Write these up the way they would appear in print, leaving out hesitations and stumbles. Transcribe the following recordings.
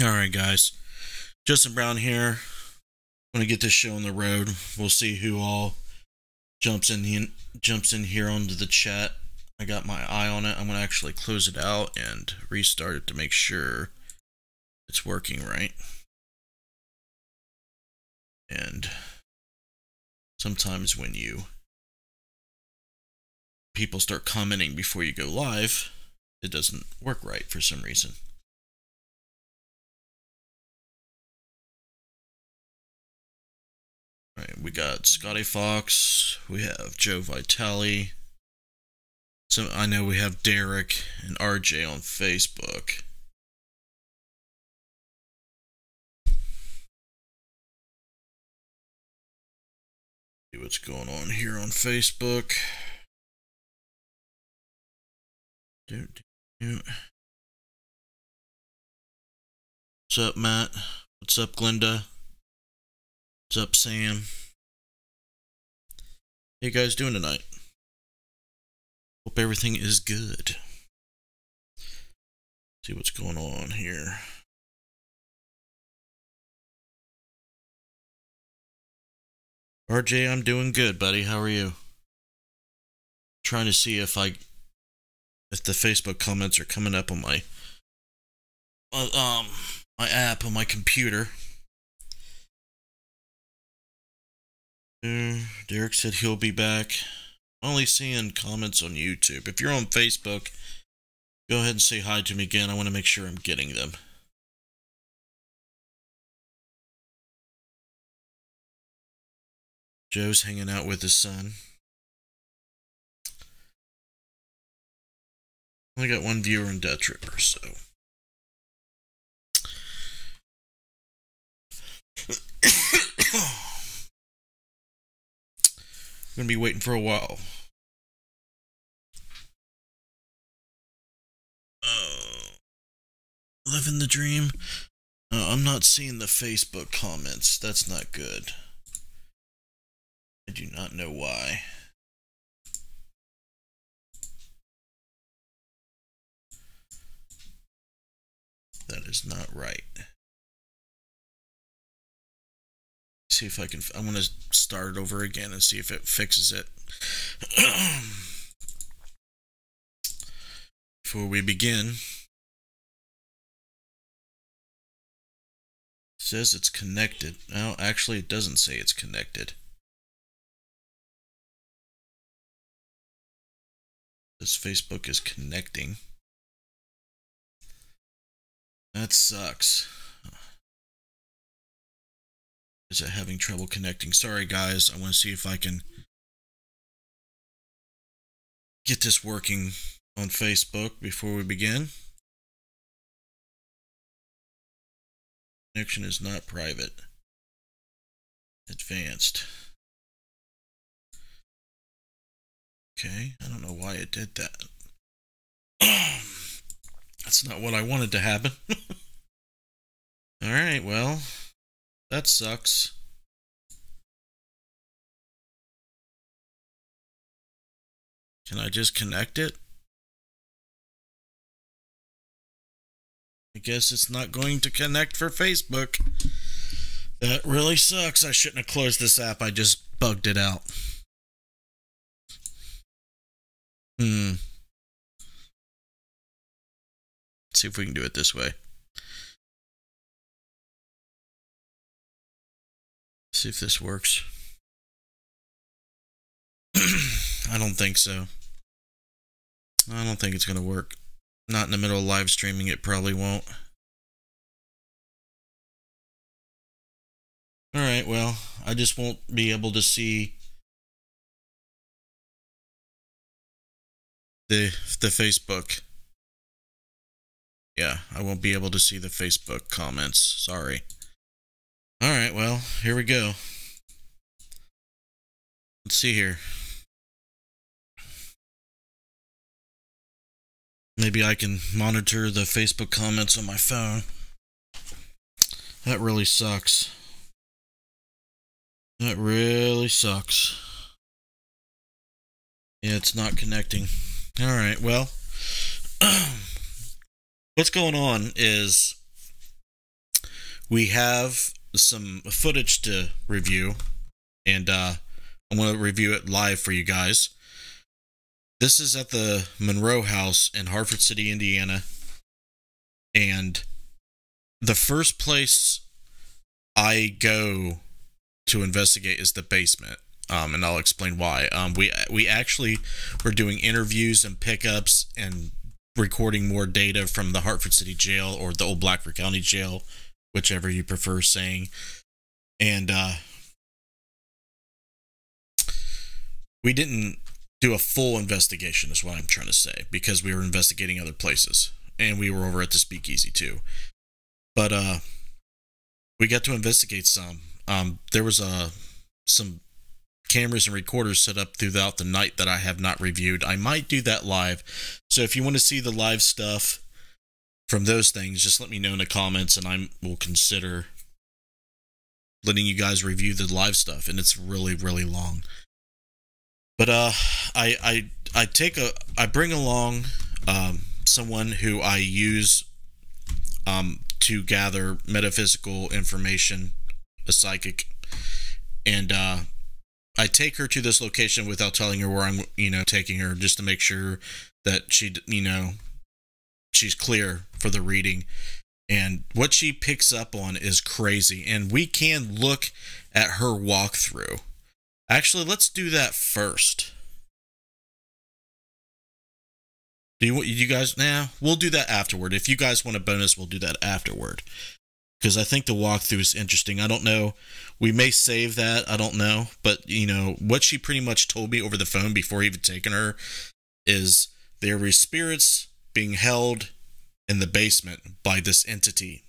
Alright, guys. Justin Brown here. I'm going to get this show on the road. We'll see who all jumps in here onto the chat. I got my eye on it. I'm going to actually close it out and restart it to make sure it's working right. And sometimes when people start commenting before you go live, it doesn't work right for some reason. All right, we got Scotty Fox, we have Joe Vitale. So I know we have Derek and RJ on Facebook. See what's going on here on Facebook. What's up, Matt? What's up, Glenda? What's up, Sam? How you guys doing tonight? Hope everything is good. See what's going on here. RJ, I'm doing good, buddy. How are you? Trying to see if the Facebook comments are coming up on my app on my computer. Derek said he'll be back. Only seeing comments on YouTube. If you're on Facebook, go ahead and say hi to me again. I want to make sure I'm getting them. Joe's hanging out with his son. Only got one viewer in Death Tripper, so. Gonna be waiting for a while. Living the dream. I'm not seeing the Facebook comments. That's not good. I do not know why. That is not right. See if I can. I'm going to start it over again and see if it fixes it. Before we begin, it says it's connected. No, actually, it doesn't say it's connected. This Facebook is connecting. That sucks. Is it having trouble connecting? Sorry, guys. I want to see if I can get this working on Facebook before we begin. Connection is not private. Advanced. Okay, I don't know why it did that. That's not what I wanted to happen. Alright, well, that sucks. Can I just connect it? I guess it's not going to connect for Facebook. That really sucks. I shouldn't have closed this app. I just bugged it out. Let's see if we can do it this way. See if this works. I don't think so. I don't think it's going to work. Not in the middle of live streaming, it probably won't. Alright, well, I just won't be able to see the Facebook. Yeah, I won't be able to see the Facebook comments. Sorry. Alright, well, here we go. Let's see here. Maybe I can monitor the Facebook comments on my phone. That really sucks. That really sucks. Yeah, it's not connecting. Alright, well. What's going on is we have some footage to review, and I'm going to review it live for you guys. This is at the Monroe House in Hartford City, Indiana, and the first place I go to investigate is the basement, and I'll explain why. We actually were doing interviews and pickups and recording more data from the Hartford City Jail or the old Blackford County Jail, whichever you prefer saying, and we didn't do a full investigation, is what I'm trying to say, because we were investigating other places, and we were over at the Speakeasy too. But we got to investigate some. There was some cameras and recorders set up throughout the night that I have not reviewed. I might do that live. So if you want to see the live stuff from those things, just let me know in the comments, and I will consider letting you guys review the live stuff. And it's really, really long. But I bring along someone who I use to gather metaphysical information, a psychic, and I take her to this location without telling her where I'm, taking her, just to make sure that she, she's clear for the reading. And what she picks up on is crazy, and we can look at her walkthrough. Actually, let's do that first. Do you guys? We'll do that afterward. If you guys want a bonus, we'll do that afterward. Because I think the walkthrough is interesting. I don't know. We may save that. I don't know. But, what she pretty much told me over the phone before even taking her is there were spirits being held in the basement by this entity.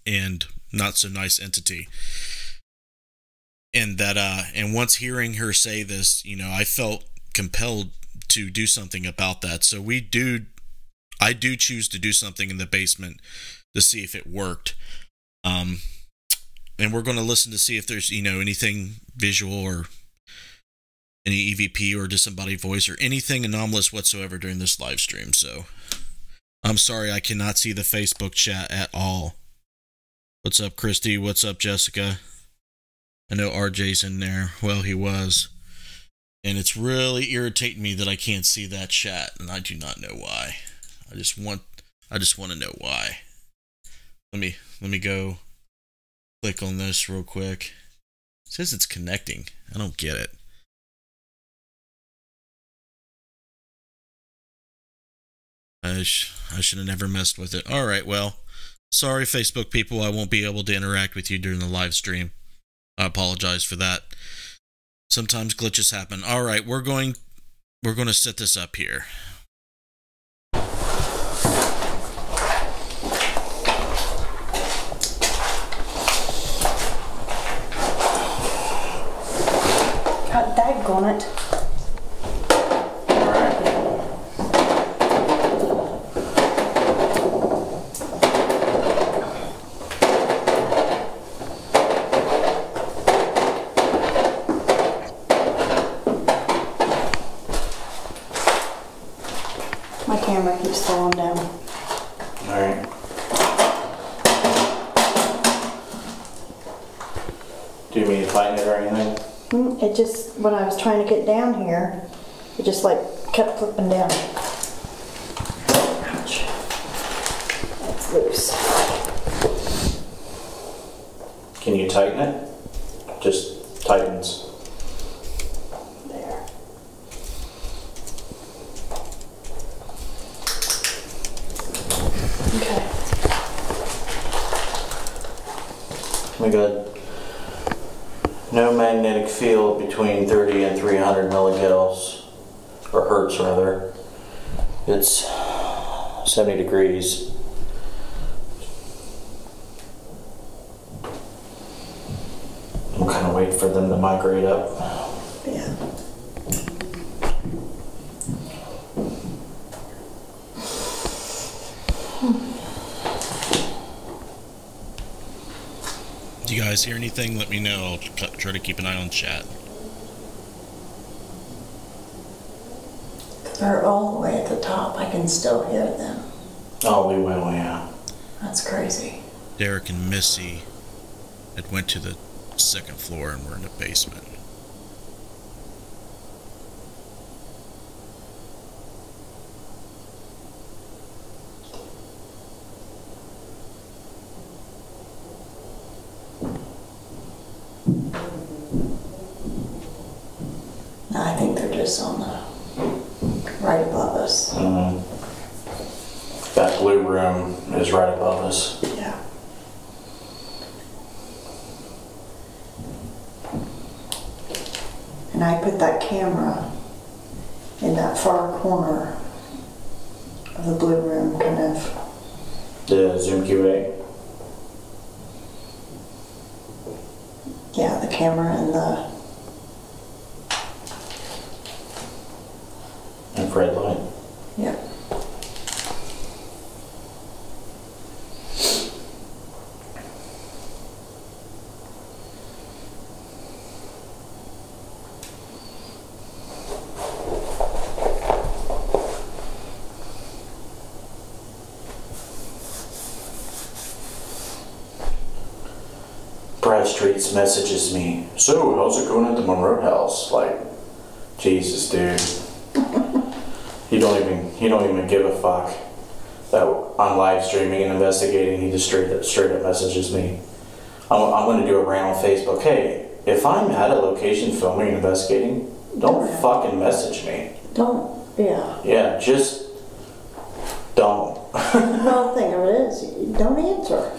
And not so nice entity. And that, and once hearing her say this, I felt compelled to do something about that. So I do choose to do something in the basement to see if it worked. And we're going to listen to see if there's, anything visual or any EVP or disembodied voice or anything anomalous whatsoever during this live stream. So I'm sorry I cannot see the Facebook chat at all. What's up, Christy? What's up, Jessica? I know RJ's in there. Well, he was. And it's really irritating me that I can't see that chat, and I do not know why. I just want to know why. Let me go click on this real quick. It says it's connecting. I don't get it. I should have never messed with it. All right, well, sorry, Facebook people. I won't be able to interact with you during the live stream. I apologize for that. Sometimes glitches happen. All right, we're going to set this up here. God daggone it. My camera keeps falling down. Alright. Do you mean to tighten it or anything? It just, when I was trying to get down here, it just kept flipping down. Ouch. It's loose. Can you tighten it? Just tightens. There. Okay. We got no magnetic field between 30 and 300 milligauss, or hertz rather. It's 70 degrees. I'm kind of waiting for them to migrate up. Yeah. Do you guys hear anything? Let me know. I'll try to keep an eye on chat. They're all the way at the top. I can still hear them. Oh, we will, yeah. That's crazy. Derek and Missy had went to the second floor and were in the basement. I think they're just on the right above us. That blue room is right above us. Yeah. And I put that camera in that far corner of the blue room, kind of. The Zoom QA. Yeah, the camera and the Infrared light. Yep. Bradstreet's messages me, so how's it going at the Monroe House? Like, Jesus, dude. He don't even give a fuck that I'm live streaming and investigating. He just straight up messages me. I'm gonna do a rant on Facebook. Hey, if I'm at a location filming and investigating, don't fucking message me. Don't, yeah. Yeah, just don't. Well, the thing of it is, don't answer.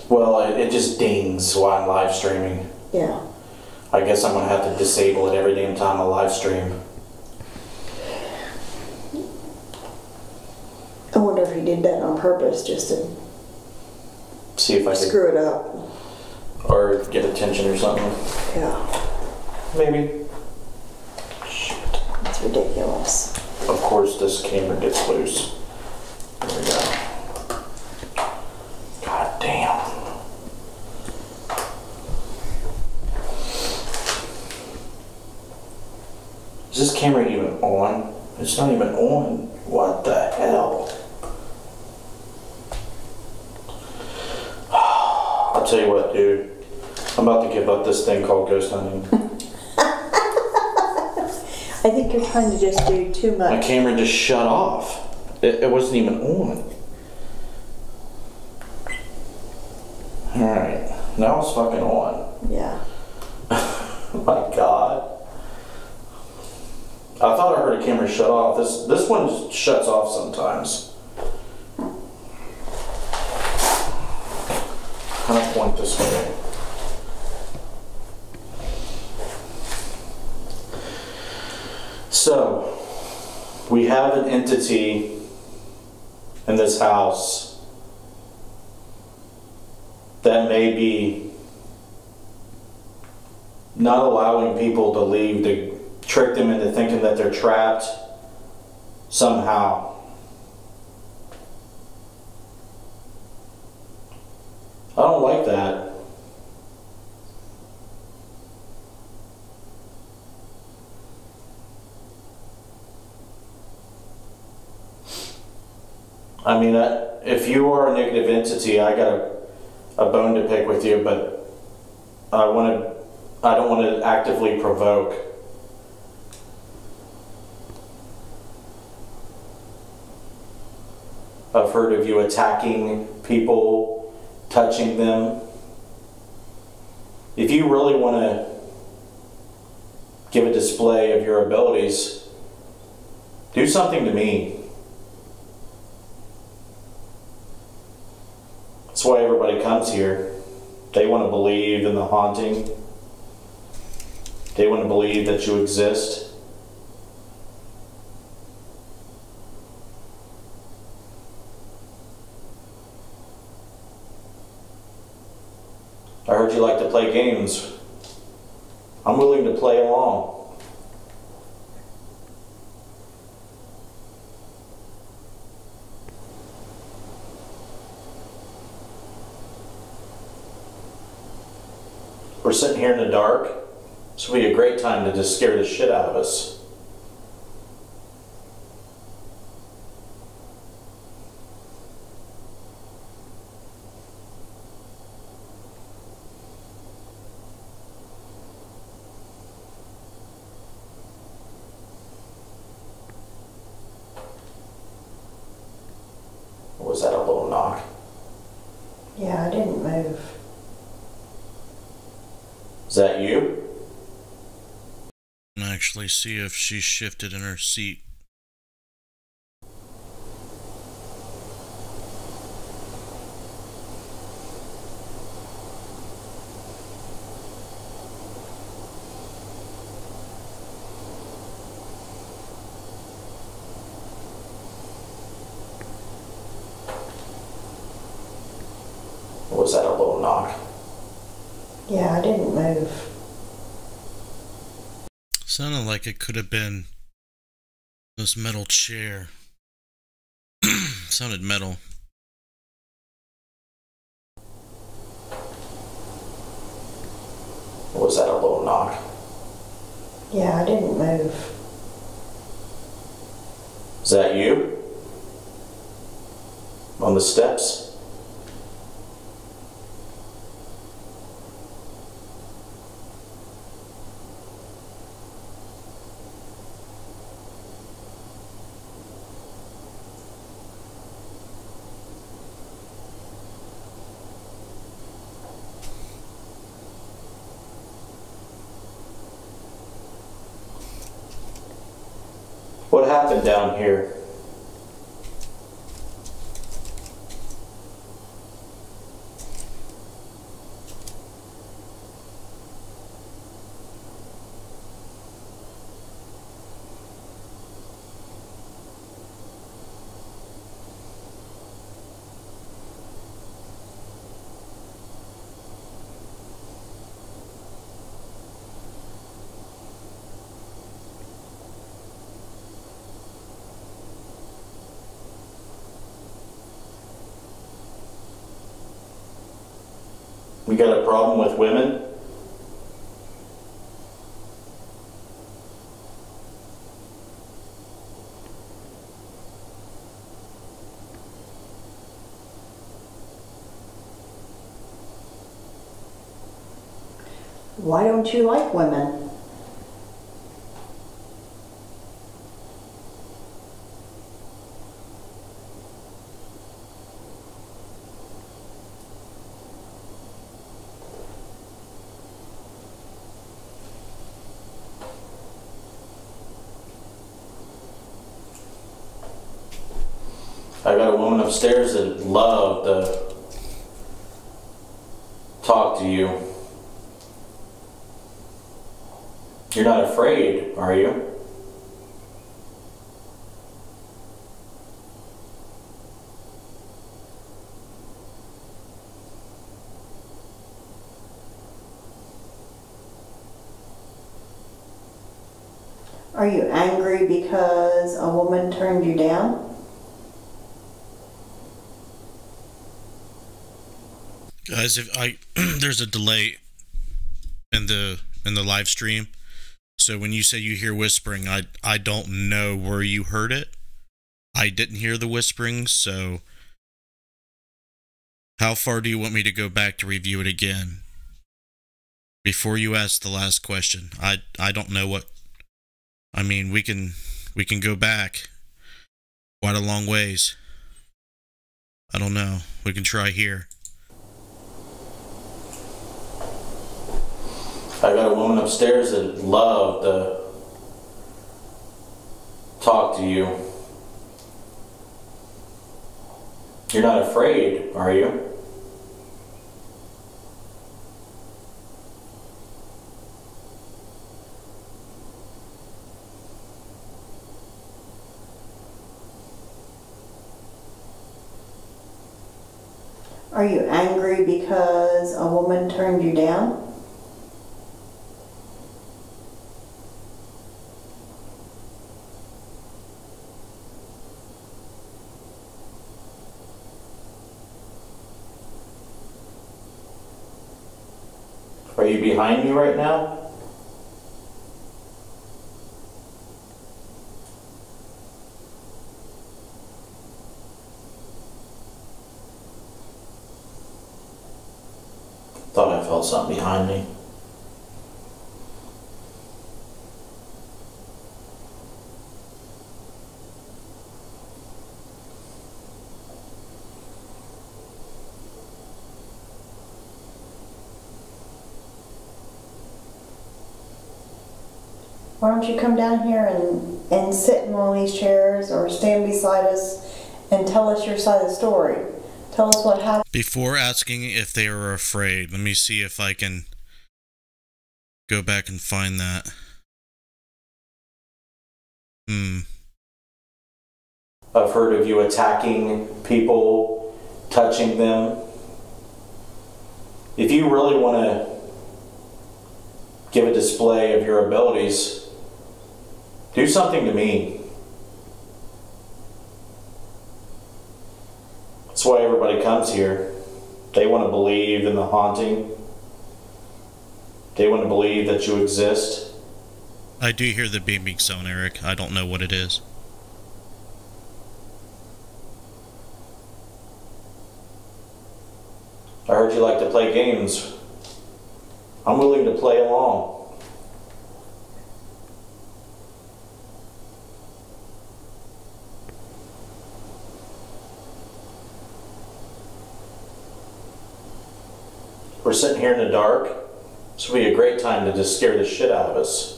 Well, it just dings while I'm live streaming. Yeah. I guess I'm gonna have to disable it every damn time I live stream. I wonder if he did that on purpose, just to See if I could, screw it up. or get attention or something. Yeah. Maybe. It's ridiculous. Of course, this camera gets loose. There we go. God damn. Is this camera even on? It's not even on. What the hell? I'll tell you what, dude. I'm about to give up this thing called ghost hunting. I think you're trying to just do too My much. camera just shut off. It wasn't even on. Alright, now it's fucking on. Yeah. My God. I thought I heard a camera shut off. This one shuts off sometimes. Kind of point this way. So, we have an entity in this house that may be not allowing people to leave, to trick them into thinking that they're trapped somehow. I don't like that. I mean, if you are a negative entity, I got a bone to pick with you, but I don't want to actively provoke. I've heard of you attacking people, touching them. If you really want to give a display of your abilities, do something to me. That's why everybody comes here. They want to believe in the haunting. They want to believe that you exist. I heard you like to play games. I'm willing to play along. We're sitting here in the dark. This would be a great time to just scare the shit out of us. was that a little knock? Yeah, I didn't move. Is that you? And actually see if she shifted in her seat. Was that a little knock? Yeah, I didn't move. Sounded like it could have been this metal chair. Sounded metal. Was that a little knock? Yeah, I didn't move. Is that you? On the steps? What happened down here? We got a problem with women? Why don't you like women? I got a woman upstairs that loved to talk to you. You're not afraid, are you? Are you angry because a woman turned you down? Guys, if I there's a delay in the live stream. So when you say you hear whispering, I don't know where you heard it. I didn't hear the whispering, so how far do you want me to go back to review it again? Before you ask the last question. I don't know what I mean, we can go back quite a long ways. I don't know. We can try here. I got a woman upstairs that loved to talk to you. You're not afraid, are you? Are you angry because a woman turned you down? Are you behind me right now? Thought I felt something behind me. Why don't you come down here and sit in one of these chairs or stand beside us and tell us your side of the story? Tell us what happened. Before asking if they were afraid, let me see if I can go back and find that. I've heard of you attacking people, touching them. If you really want to give a display of your abilities, do something to me. That's why everybody comes here. They want to believe in the haunting. They want to believe that you exist. I do hear the beeping sound, Eric. I don't know what it is. I heard you like to play games. I'm willing to play along. We're sitting here in the dark. This would be a great time to just scare the shit out of us.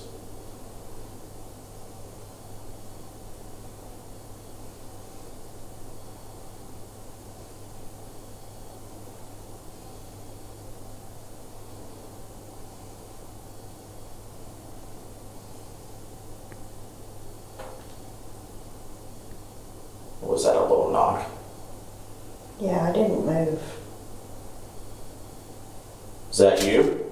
Was that a little knock? Yeah, I didn't move. Is that you?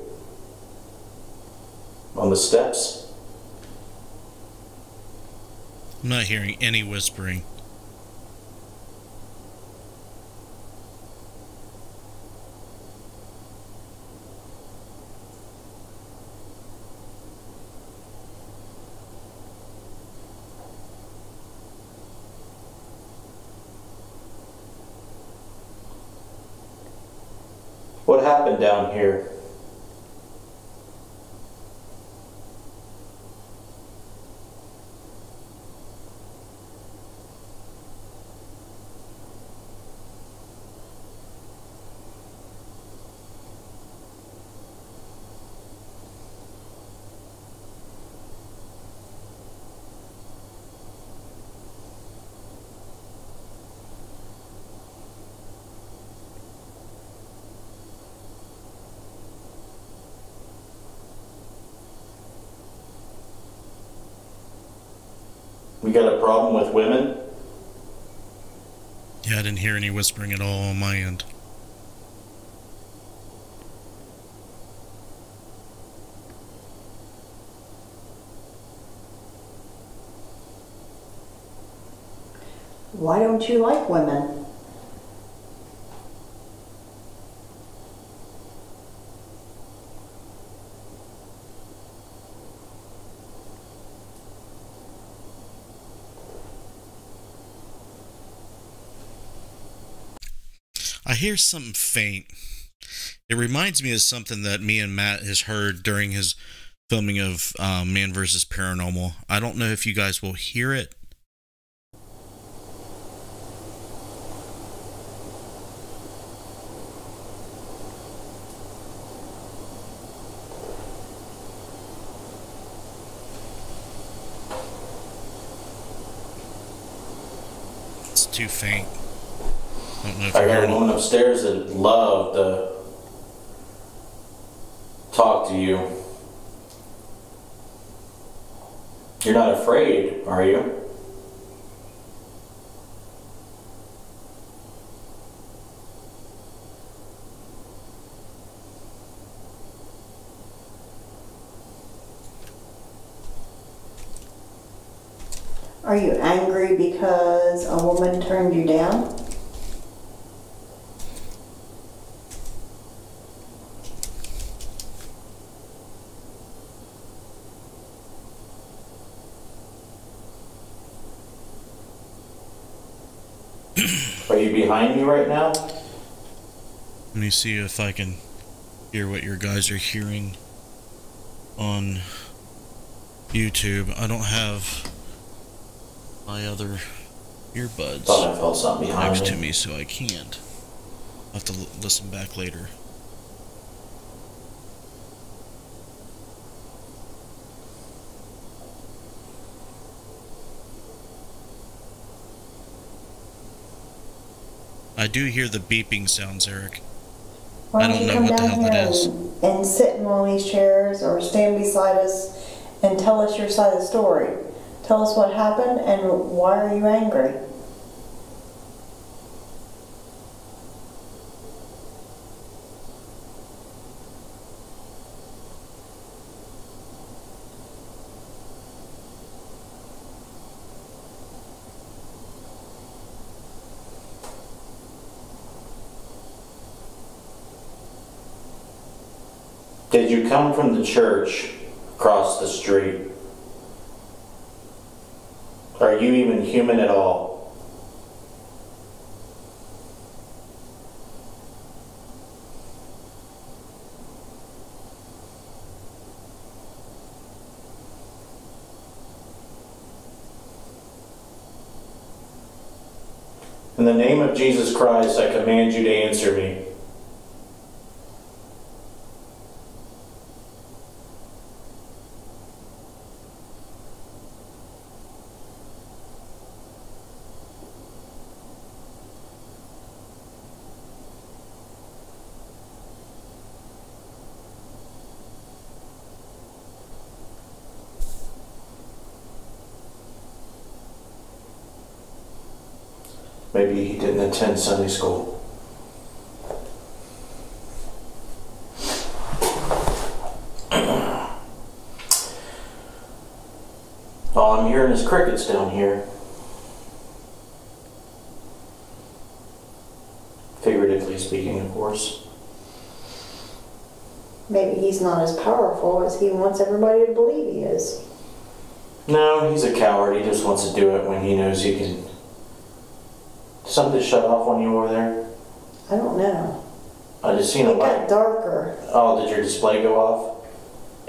On the steps? I'm not hearing any whispering. What happened down here? We got a problem with women? Yeah, I didn't hear any whispering at all on my end. Why don't you like women? I hear something faint. It reminds me of something that me and Matt has heard during his filming of Man vs. Paranormal. I don't know if you guys will hear it. It's too faint. I don't know if I you're got a hearing woman it. upstairs that loved to talk to you. You're not afraid, are you? Are you angry because a woman turned you down? Are you behind me right now? Let me see if I can hear what your guys are hearing on YouTube. I don't have my other earbuds Thought I felt something behind next me. to me, so I can't. I'll have to listen back later. I do hear the beeping sounds, Eric. Why I don't don't you know come what the down hell here that is. and sit in one of these chairs or stand beside us and tell us your side of the story. Tell us what happened and why are you angry? Did you come from the church across the street? Are you even human at all? In the name of Jesus Christ, I command you to answer me. Maybe he didn't attend Sunday school. All I'm hearing is crickets down here. Figuratively speaking, of course. Maybe he's not as powerful as he wants everybody to believe he is. No, he's a coward. He just wants to do it when he knows he can. Something shut off on you over there? I don't know. I just seen a It got light. darker. Oh, did your display go off?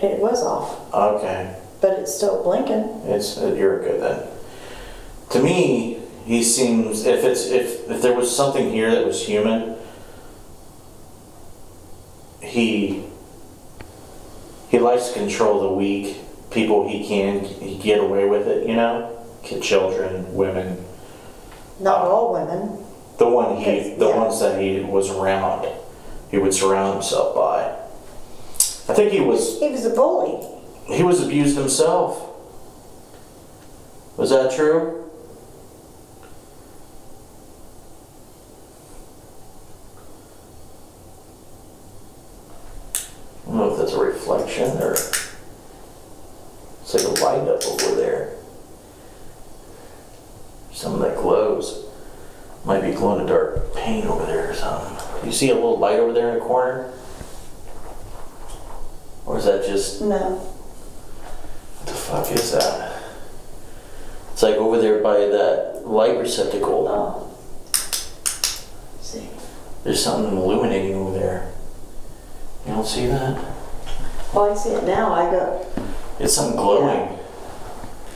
It was off, Okay. but it's still blinking. You're good then. To me, he seems if there was something here that was human, he likes to control the weak people. He get away with it, you know, children, women. Not all women. The ones that he was around, he would surround himself by. I think he was a bully. He was abused himself. Was that true? I don't know if that's a reflection or it's like a light up over there. Something that glows. Might be glowing in the dark paint over there or something. You see a little light over there in the corner? Or is that just... No. What the fuck is that? It's like over there by that light receptacle. Oh. See. There's something illuminating over there. You don't see that? Well, I see it now. It's something glowing.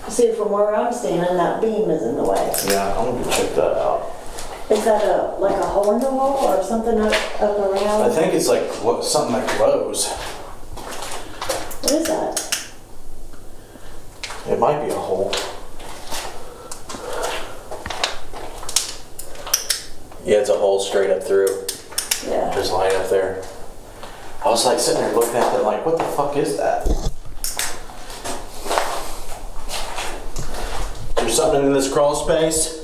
I see it from where I'm standing. That beam is in the way. Yeah, I'm gonna check that out. Is that like a hole in the wall or something up around? I think it's like something that glows. What is that? It might be a hole. Yeah, it's a hole straight up through. Yeah. There's light up there. I was like sitting there looking at it like, what the fuck is that? There's something in this crawl space.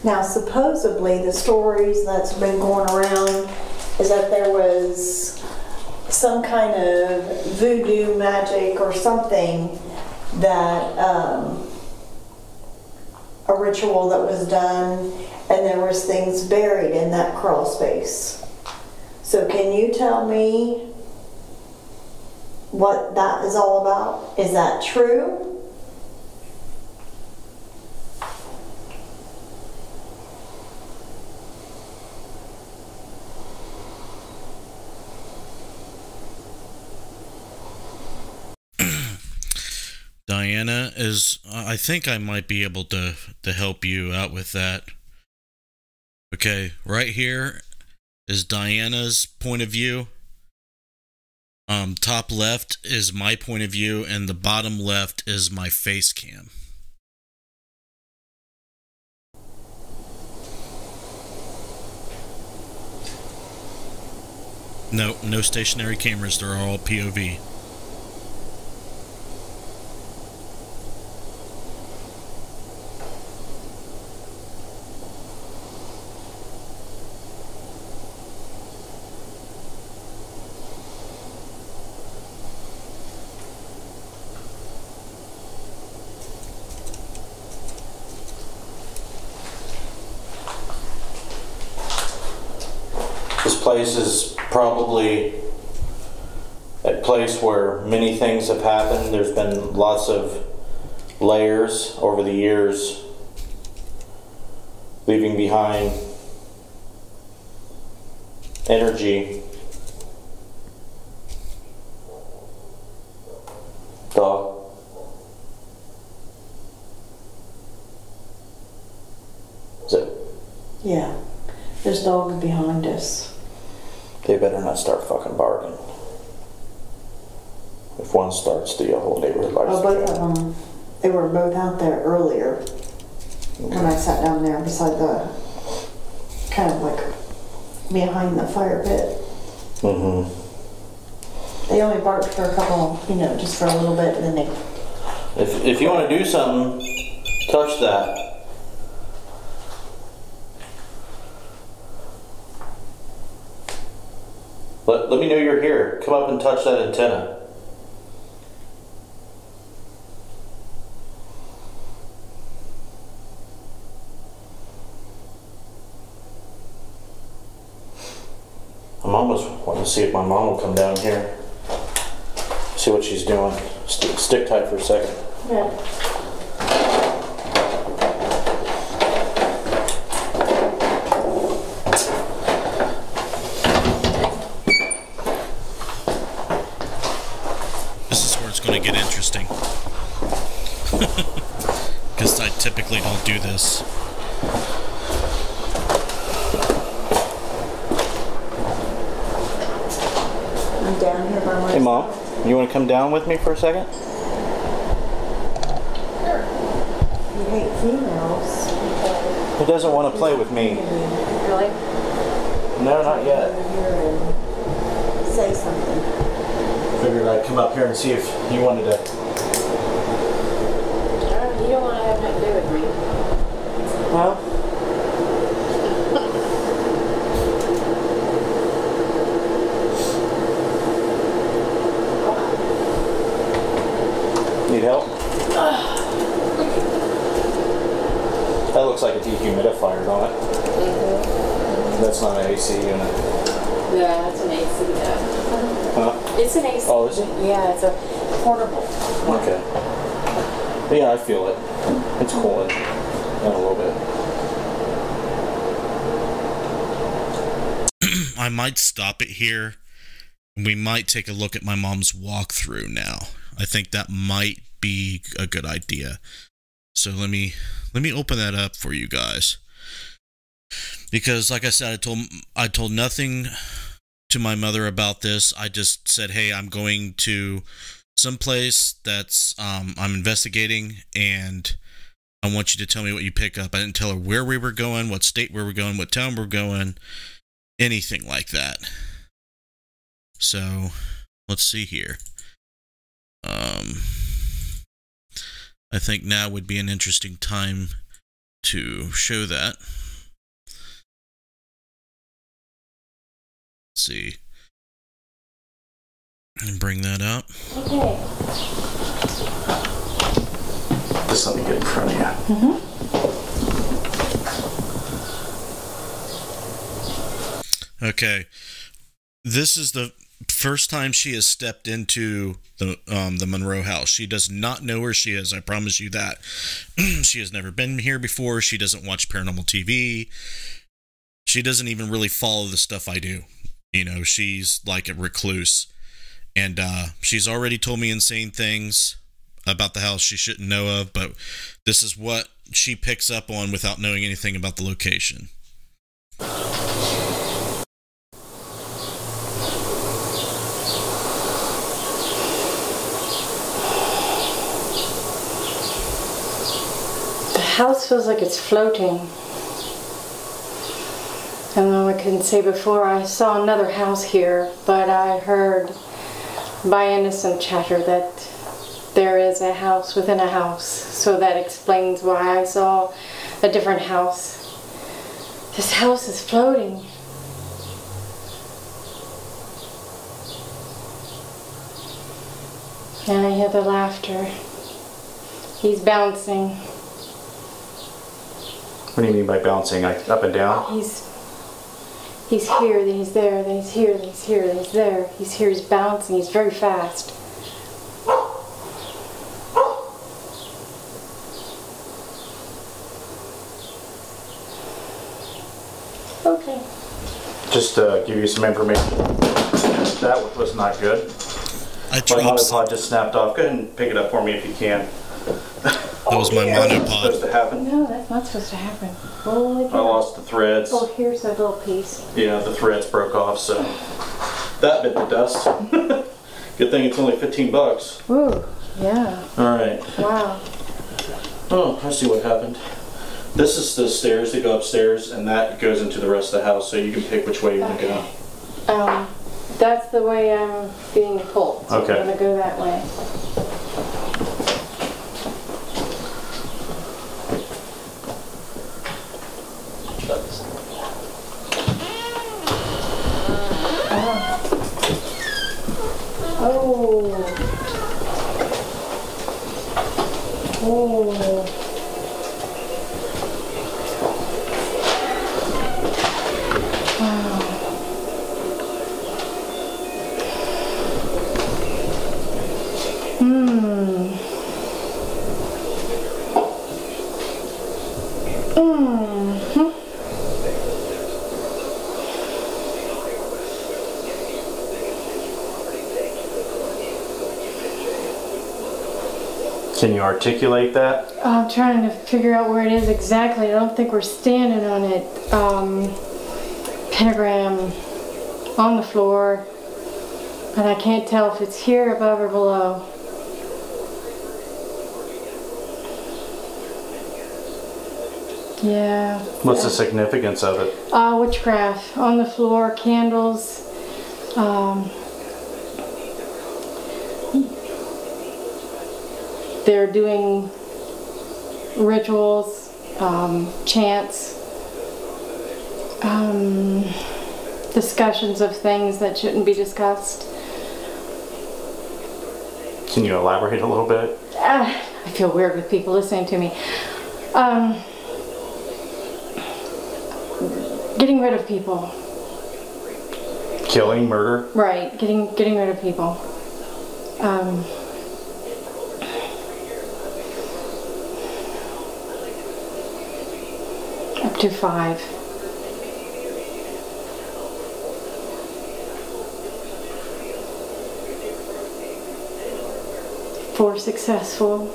Now, supposedly, the stories that's been going around is that there was some kind of voodoo magic or something that a ritual that was done, and there was things buried in that crawl space. So, can you tell me what that is all about? Is that true? Diana is, I think I might be able to help you out with that. Okay, right here is Diana's point of view. Top left is my point of view, and the bottom left is my face cam. No stationary cameras, they're all POV. This place is probably a place where many things have happened. There's been lots of layers over the years, leaving behind energy. Dog. Is it? Yeah. There's dogs behind us. They better not start fucking barking. If one starts, the whole neighborhood likes Oh, both of them. They were both out there earlier when I sat down there beside the, kind of like behind the fire pit. Mm-hmm. They only barked for a couple, just for a little bit, and then they... If you want to do something, touch that. Let me know you're here. Come up and touch that antenna. I'm almost wanting to see if my mom will come down here. See what she's doing. Stick tight for a second. Yeah. Going to get interesting. Because I typically don't do this. I'm down here by myself. Hey Mom, you want to come down with me for a second? Sure. You hate females. Who doesn't want to play with me? Really? No, not yet. Over here and say something. Figured I'd come up here and see if you wanted to. You don't want to have nothing to do with me. Well. Need help? That looks like a dehumidifier, don't it? Mm-hmm. That's not an AC unit. Yeah, it's an AC. Yeah. Huh? It's an AC. Oh, is it? Yeah, it's a portable. Okay. Yeah, I feel it. It's cooling down a little bit. I might stop it here. We might take a look at my mom's walkthrough now. I think that might be a good idea. So let me open that up for you guys. Because like I said, I told nothing to my mother about this. I just said, hey, I'm going to some place that's I'm investigating, and I want you to tell me what you pick up. I didn't tell her where we were going, what state we were going, what town we're going, anything like that. So let's see here. I think now would be an interesting time to show that. Let's see. And bring that up. Okay. Just let me get in front of you. Mm-hmm. Okay. This is the first time she has stepped into the Monroe house. She does not know where she is. I promise you that. She has never been here before. She doesn't watch paranormal TV. She doesn't even really follow the stuff I do. She's like a recluse. And she's already told me insane things. about the house she shouldn't know of, but this is what she picks up on without knowing anything about the location. The house feels like it's floating. And then I couldn't say before, I saw another house here, but I heard by innocent chatter that there is a house within a house. So that explains why I saw a different house. This house is floating. And I hear the laughter. He's bouncing. What do you mean by bouncing? Like up and down? He's here, then he's there, then he's here, then he's here, then he's there. He's here, he's bouncing, he's very fast. Okay. Just to give you some information. That was not good. I My dropped. monopod just snapped off. Go ahead and pick it up for me if you can. That was my Supposed monopod. to happen. No, that's not supposed to happen. Holy I cow. lost the threads. Oh, here's a little piece. Yeah, the threads broke off, so that bit the dust. Good thing it's only $15. Ooh, yeah. All right. Wow. Oh, I see what happened. This is the stairs that go upstairs, and that goes into the rest of the house, so you can pick which way you want to go. That's the way I'm being pulled. So Okay. I'm gonna go that way. Oh. Oh. Can you articulate that? I'm trying to figure out where it is exactly. I don't think we're standing on it. Pentagram on the floor, but I can't tell if it's here, above, or below. Yeah. What's the significance of it? Witchcraft on the floor, candles. They're doing rituals, chants, discussions of things that shouldn't be discussed. Can you elaborate a little bit? I feel weird with people listening to me. Getting rid of people. Killing, murder? Right, getting rid of people. Up to 5. Four successful.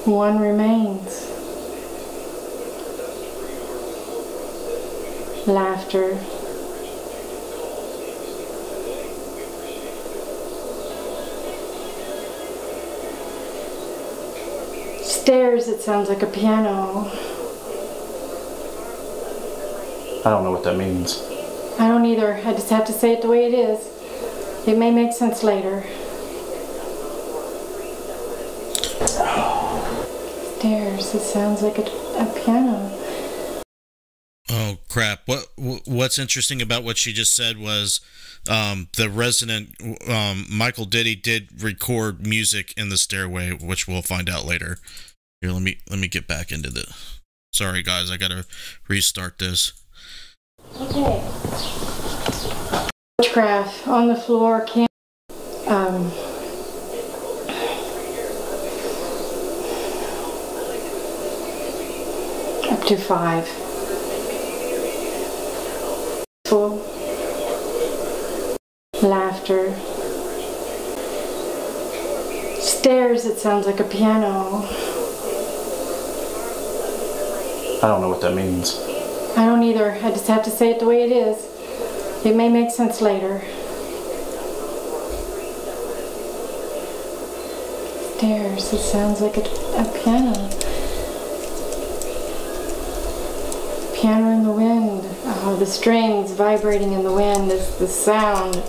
1 remains. Laughter. Stairs, it sounds like a piano. I don't know what that means. I don't either. I just have to say it the way it is. It may make sense later. Stairs, it sounds like a piano. Oh crap! What's interesting about what she just said was the resident Michael Diddy did record music in the stairway, which we'll find out later. Here, let me get back into the. Sorry guys, I gotta restart this. Okay. Witchcraft on the floor. Up to 5. Full. Laughter. Stairs, it sounds like a piano. I don't know what that means. I don't either. I just have to say it the way it is. It may make sense later. Stairs, it sounds like a piano. Piano in the wind. Oh, the strings vibrating in the wind. The sound.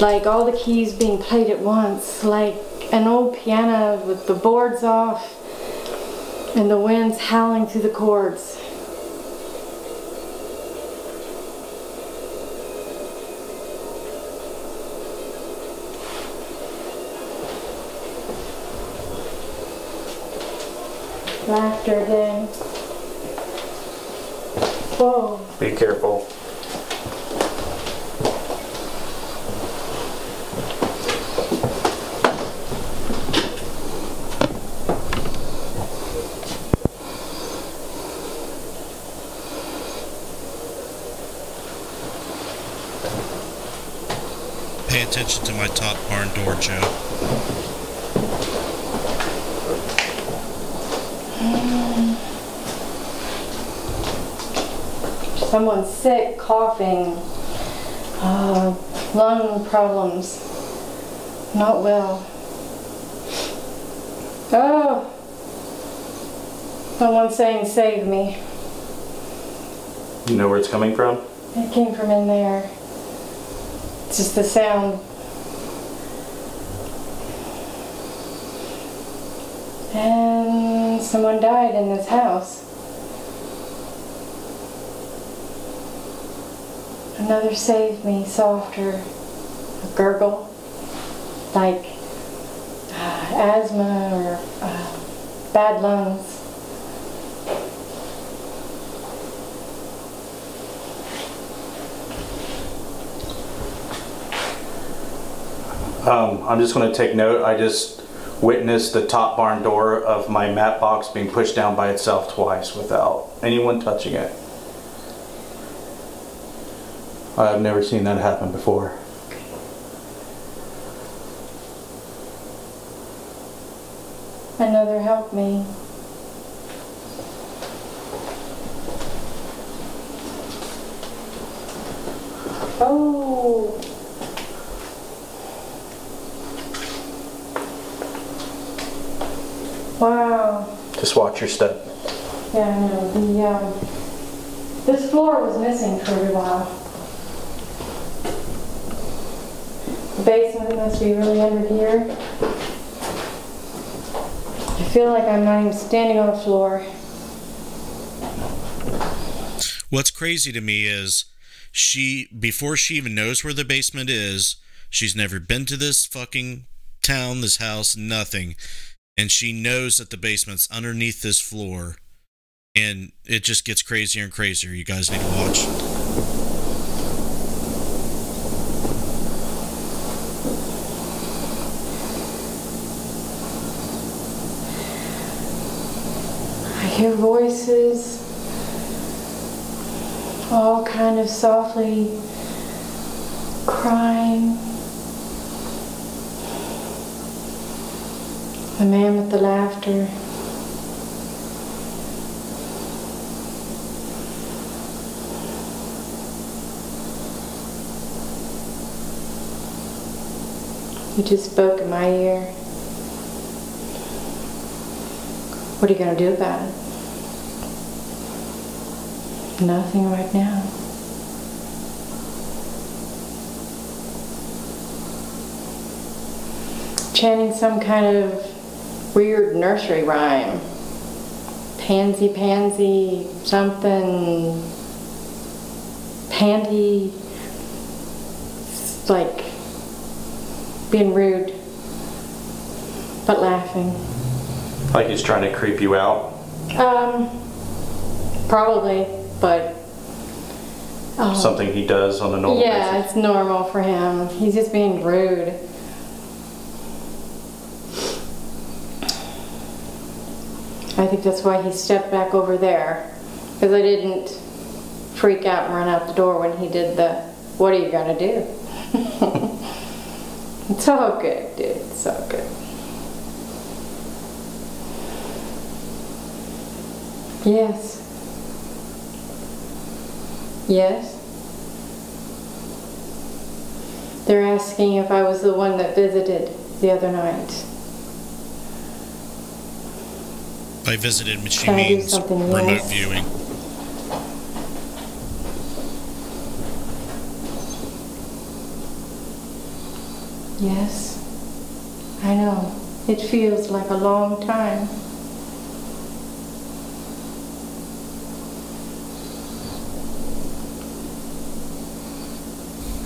Like all the keys being played at once. Like an old piano with the boards off and the wind's howling through the chords. Laughter again. Whoa. Be careful. Pay attention to my top barn door, Joe. Someone's sick, coughing, lung problems, not well. Oh, someone's saying save me. You know where it's coming from? It came from in there. It's just the sound. And someone died in this house. Another save me, softer, a gurgle, like asthma or bad lungs. I'm just going to take note. I just witnessed the top barn door of my mat box being pushed down by itself twice without anyone touching it. I've never seen that happen before. Another help me. Oh. Wow. Just watch your step. Yeah, I know. This floor was missing for a while. The basement must be really under here. I feel like I'm not even standing on the floor. What's crazy to me is before she even knows where the basement is, she's never been to this fucking town, this house, nothing. And she knows that the basement's underneath this floor. And it just gets crazier and crazier. You guys need to watch. I hear voices, all kind of softly crying. The man with the laughter. He just spoke in my ear. What are you going to do about it? Nothing right now. Chanting some kind of weird nursery rhyme. Pansy, pansy, something. Panty. It's like being rude, but laughing. Like he's trying to creep you out? Probably, but... Something he does on a normal basis? Yeah, it's normal for him. He's just being rude. I think that's why he stepped back over there. Because I didn't freak out and run out the door when he did the, what are you gonna do? It's all good, dude. It's all good. Yes. Yes. They're asking if I was the one that visited the other night. By visited, she Can I do means something remote else? viewing. Yes. I know. It feels like a long time.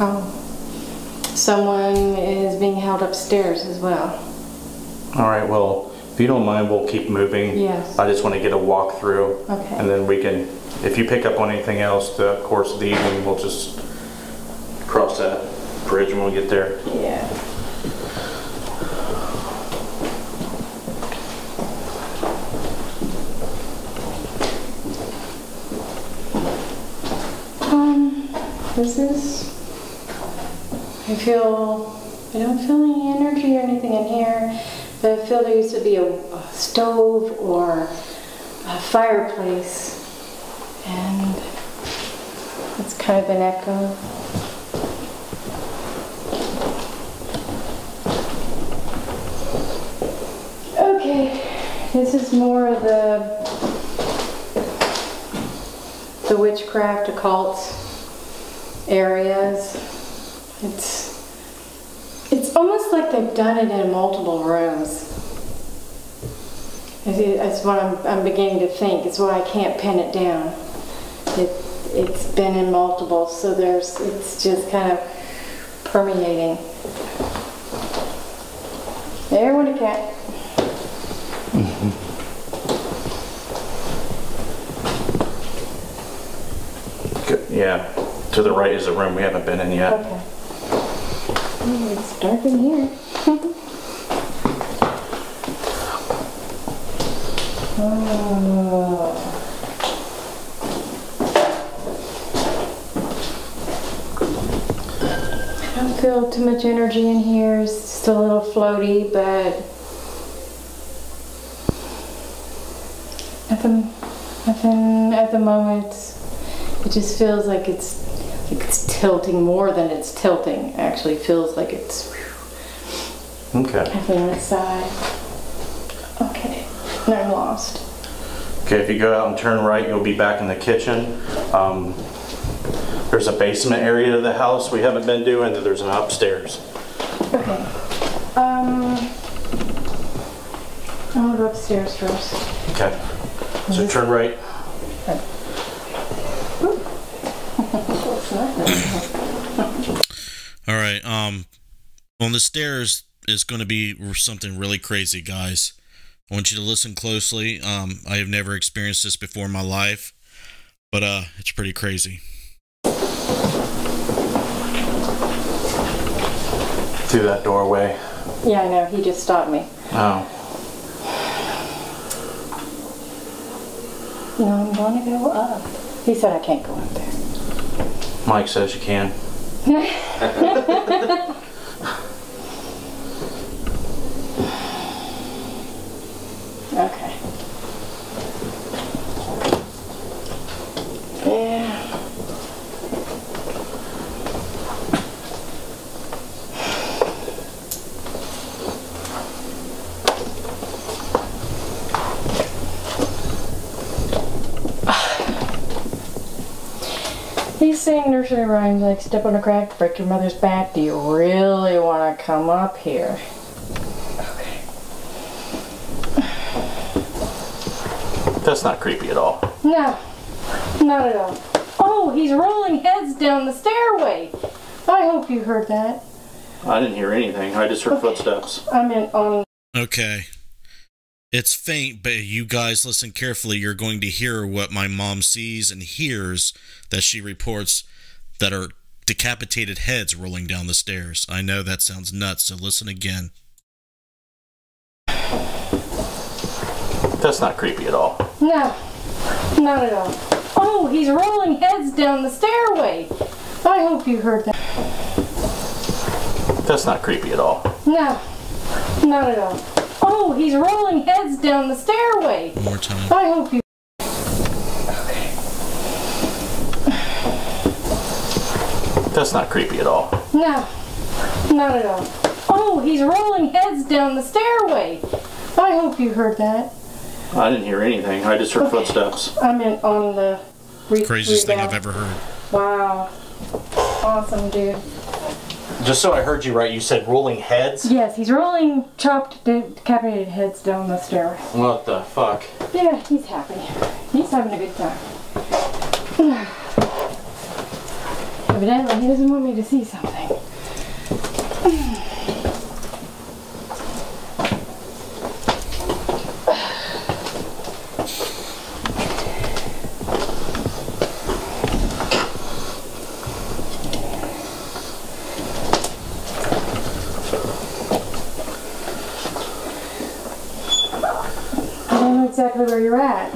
Oh. Someone is being held upstairs as well. All right, well, if you don't mind, we'll keep moving. Yes. I just want to get a walk through. Okay. And then we can, if you pick up on anything else the course of the evening, we'll just cross that bridge when we get there. Yeah. I don't feel any energy or anything in here, but I feel there used to be a stove or a fireplace, and it's kind of an echo. Okay, this is more of the witchcraft occult areas. It's almost like they've done it in multiple rooms. That's what I'm beginning to think. It's why I can't pin it down. It's been in multiple, so it's just kind of permeating. There went a cat. Good. Yeah, to the right is a room we haven't been in yet. Okay. Oh, it's dark in here. Oh. I don't feel too much energy in here. It's just a little floaty, but nothing at the moment. It just feels like it's tilting more than it's tilting. Actually feels like it's Okay. definitely on the side. Okay, now I'm lost. Okay, if you go out and turn right, you'll be back in the kitchen. There's a basement area to the house we haven't been to, and then there's an upstairs. Okay. I'll go upstairs first. Okay. So turn right. All right. On the stairs is going to be something really crazy, guys. I want you to listen closely. I have never experienced this before in my life, but it's pretty crazy. Through that doorway. Yeah, I know. He just stopped me. Oh. No, I'm going to go up. He said I can't go up there. Mike says you can. Okay. Yeah. He's saying nursery rhymes like step on a crack, break your mother's back. Do you really want to come up here? Okay. That's not creepy at all. No, not at all. Oh, he's rolling heads down the stairway. I hope you heard that. I didn't hear anything. I just heard footsteps. I meant on. Okay. It's faint, but you guys listen carefully. You're going to hear what my mom sees and hears that she reports that are decapitated heads rolling down the stairs. I know that sounds nuts, so listen again. That's not creepy at all. No, not at all. Oh, he's rolling heads down the stairway. I hope you heard that. That's not creepy at all. No, not at all. Oh, he's rolling heads down the stairway. One more time. I hope you... That's not creepy at all. No, not at all. Oh, he's rolling heads down the stairway. I hope you heard that. I didn't hear anything. I just heard footsteps. I meant on the... Craziest thing I've ever heard. Wow. Awesome, dude. Just so I heard you right, you said rolling heads? Yes, he's rolling chopped, decapitated heads down the stairway. What the fuck? Yeah, he's happy. He's having a good time. Evidently, he doesn't want me to see something. I don't know exactly where you're at.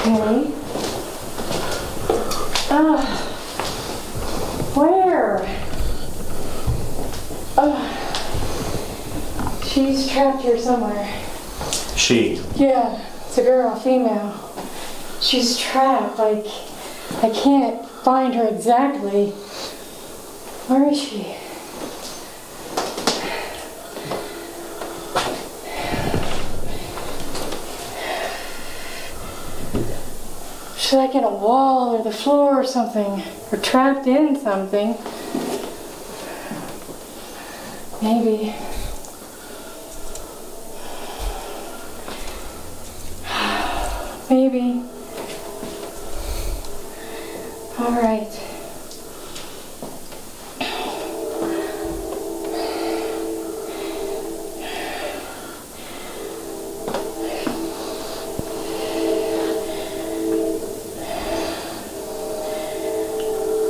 Okay. Where? She's trapped here somewhere. She. Yeah, it's a girl, female. She's trapped, like, I can't find her exactly. Where is she? She's like in a wall or the floor or something, or trapped in something. Maybe. Maybe. All right.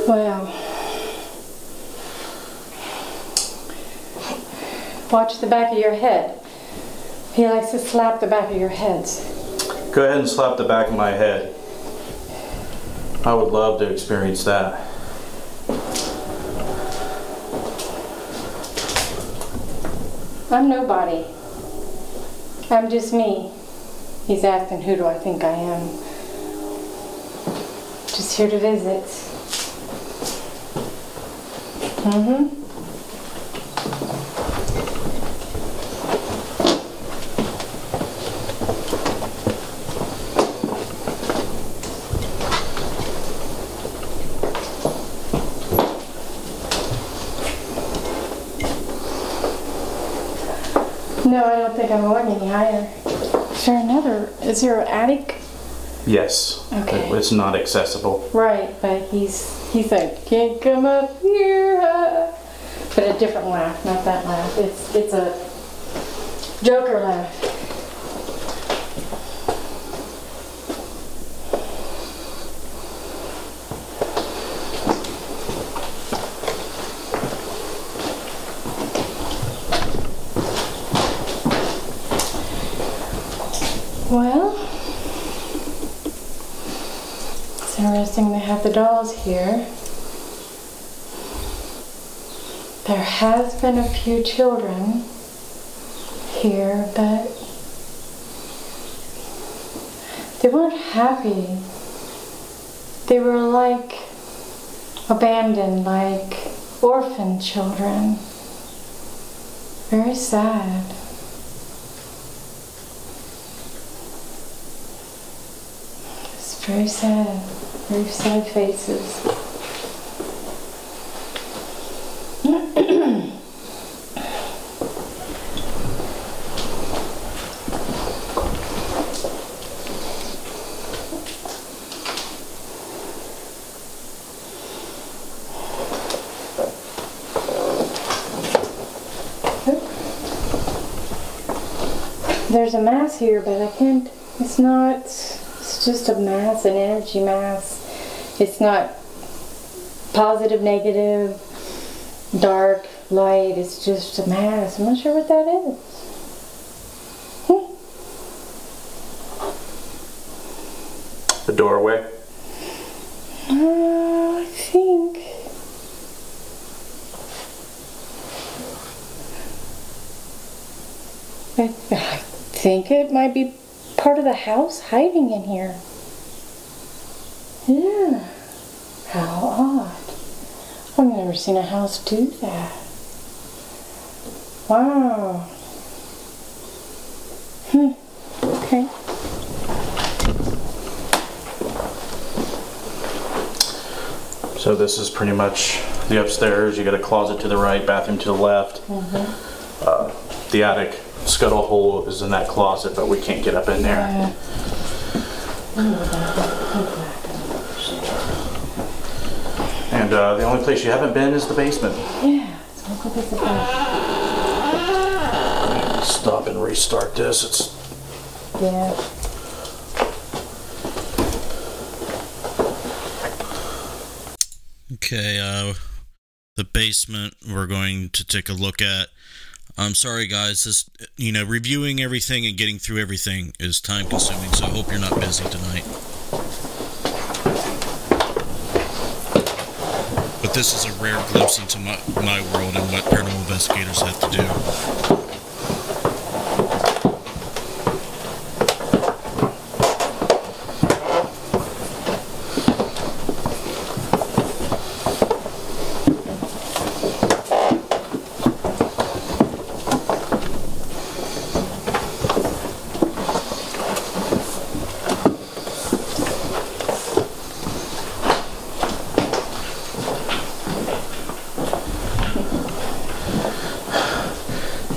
Well, watch the back of your head. He likes to slap the back of your heads. Go ahead and slap the back of my head. I would love to experience that. I'm nobody. I'm just me. He's asking, who do I think I am? Just here to visit. Mm-hmm. No, I don't think I'm going any higher. Is there an attic? Yes. Okay. It's not accessible. Right, but he's like, can't come up here. But a different laugh, not that laugh. It's a Joker laugh. Well, it's interesting they have the dolls here. There has been a few children here, but they weren't happy. They were like abandoned, like orphan children. Very sad. It's very sad faces. There's a mass here, but I can't, it's just a mass, an energy mass. It's not positive, negative, dark, light, it's just a mass. I'm not sure what that is. doorway? I think. I think it might be part of the house hiding in here. Yeah. How odd. I've never seen a house do that. Wow. Okay. So this is pretty much the upstairs. You got a closet to the right, bathroom to the left. The attic scuttle hole is in that closet, but we can't get up in there. And the only place you haven't been is the basement. Yeah. So I'll go visit that. Stop and restart this. It's Yeah. Okay, the basement we're going to take a look at. I'm sorry guys, this, reviewing everything and getting through everything is time consuming, so I hope you're not busy tonight. But this is a rare glimpse into my world and what paranormal investigators have to do.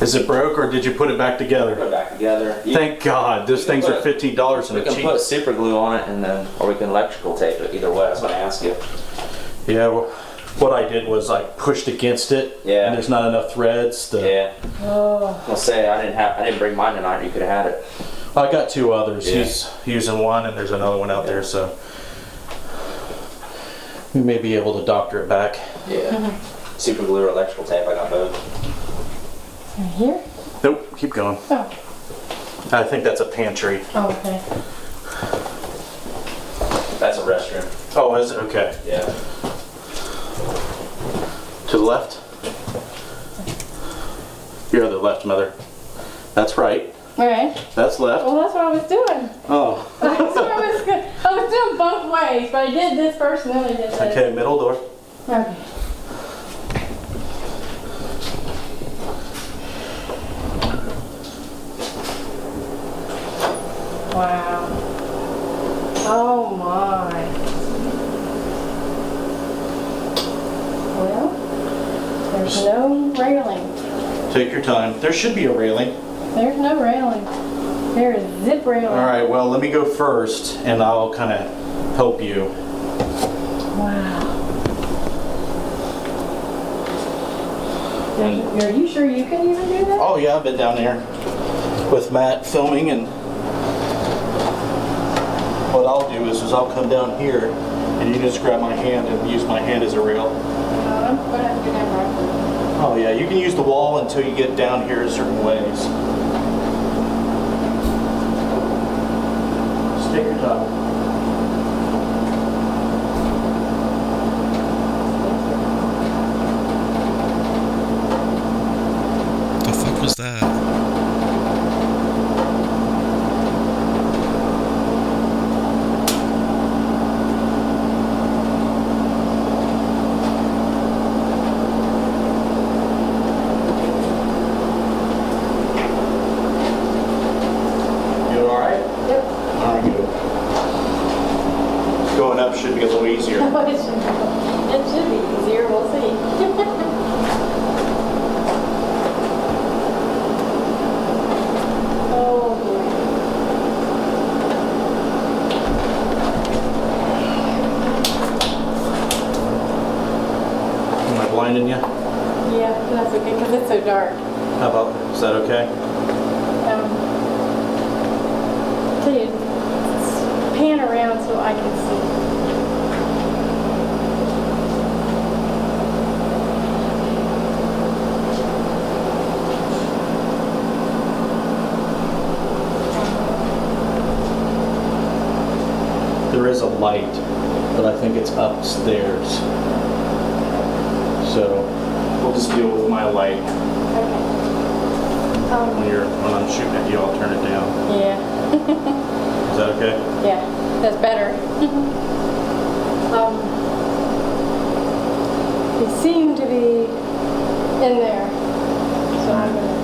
Is it broke or did you put it back together? Put it back together. Thank God. Those things are $15 and We a can cheap. put super glue on it, and then, or we can electrical tape it. Either way, that's what I asked you. Yeah, well, what I did was I pushed against it. Yeah. And there's not enough threads. Yeah. Oh. I'll say I didn't bring mine tonight. You could have had it. I got two others. Yeah. He's using one, and there's another one out there, so we may be able to doctor it back. Yeah. Super glue or electrical tape. I got both. Right here? Nope, keep going. Oh. I think that's a pantry. Oh, okay. That's a restroom. Oh, is it? Okay. Yeah. To the left? You're the left, Mother. That's right. Alright. That's left. Well, that's what I was doing. Oh. I was doing both ways, but I did this first and then I did this. Okay, middle door. Okay. Wow. Oh my. Well, there's no railing. Take your time. There should be a railing. There's no railing. There is zip railing. All right, well, let me go first, and I'll kind of help you. Wow. Are you sure you can even do that? Oh, yeah, I've been down there with Matt filming, and what I'll do is I'll come down here, and you just grab my hand and use my hand as a rail. I'm gonna have to do that right. Oh, yeah, you can use the wall until you get down here certain ways. Just take your time. The fuck was that? You alright? Yep. Alright, good. Going up should be a little easier. It should be easier, we'll see. Oh boy. Am I blinding you? Yeah, that's okay, because it's so dark. How about, is that okay? Tell you, pan around so I can see. There is but I think it's upstairs. So we'll just deal with my light. When I'm shooting at you, I'll turn it down. Yeah. Is that okay? Yeah, that's better. He seemed to be in there, so I'm gonna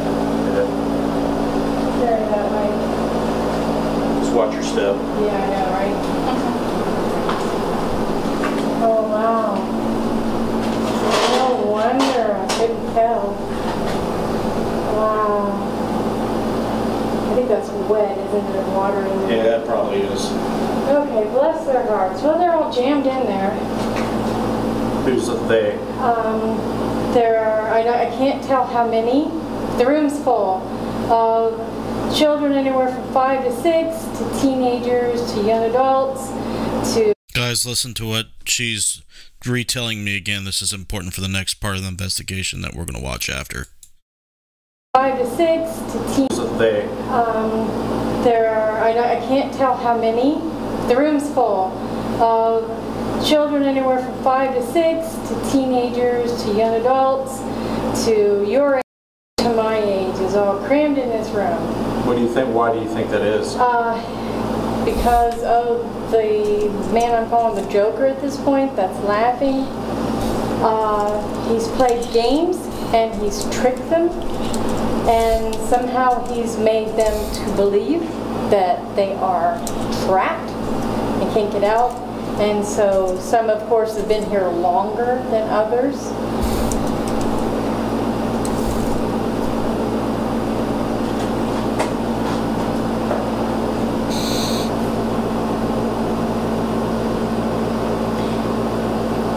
carry that way. Just watch your step. Yeah, I know, right? Oh wow! No wonder I couldn't tell. Wow. I think that's wet, isn't it? Water in there. Yeah, it probably is. Okay, bless their hearts. Well, they're all jammed in there. Who's they? There are, I can't tell how many. The room's full of children anywhere from 5 to 6, to teenagers, to young adults, to... Guys, listen to what she's retelling me again. This is important for the next part of the investigation that we're going to watch after. 5 to 6, to teens. They. There are, I can't tell how many. The room's full of children anywhere from 5 to 6, to teenagers, to young adults, to your age, to my age, is all crammed in this room. What do you think? Why do you think that is? Because of the man I'm calling the Joker at this point that's laughing. He's played games and he's tricked them, and somehow he's made them to believe that they are trapped and can't get out. And so some, of course, have been here longer than others.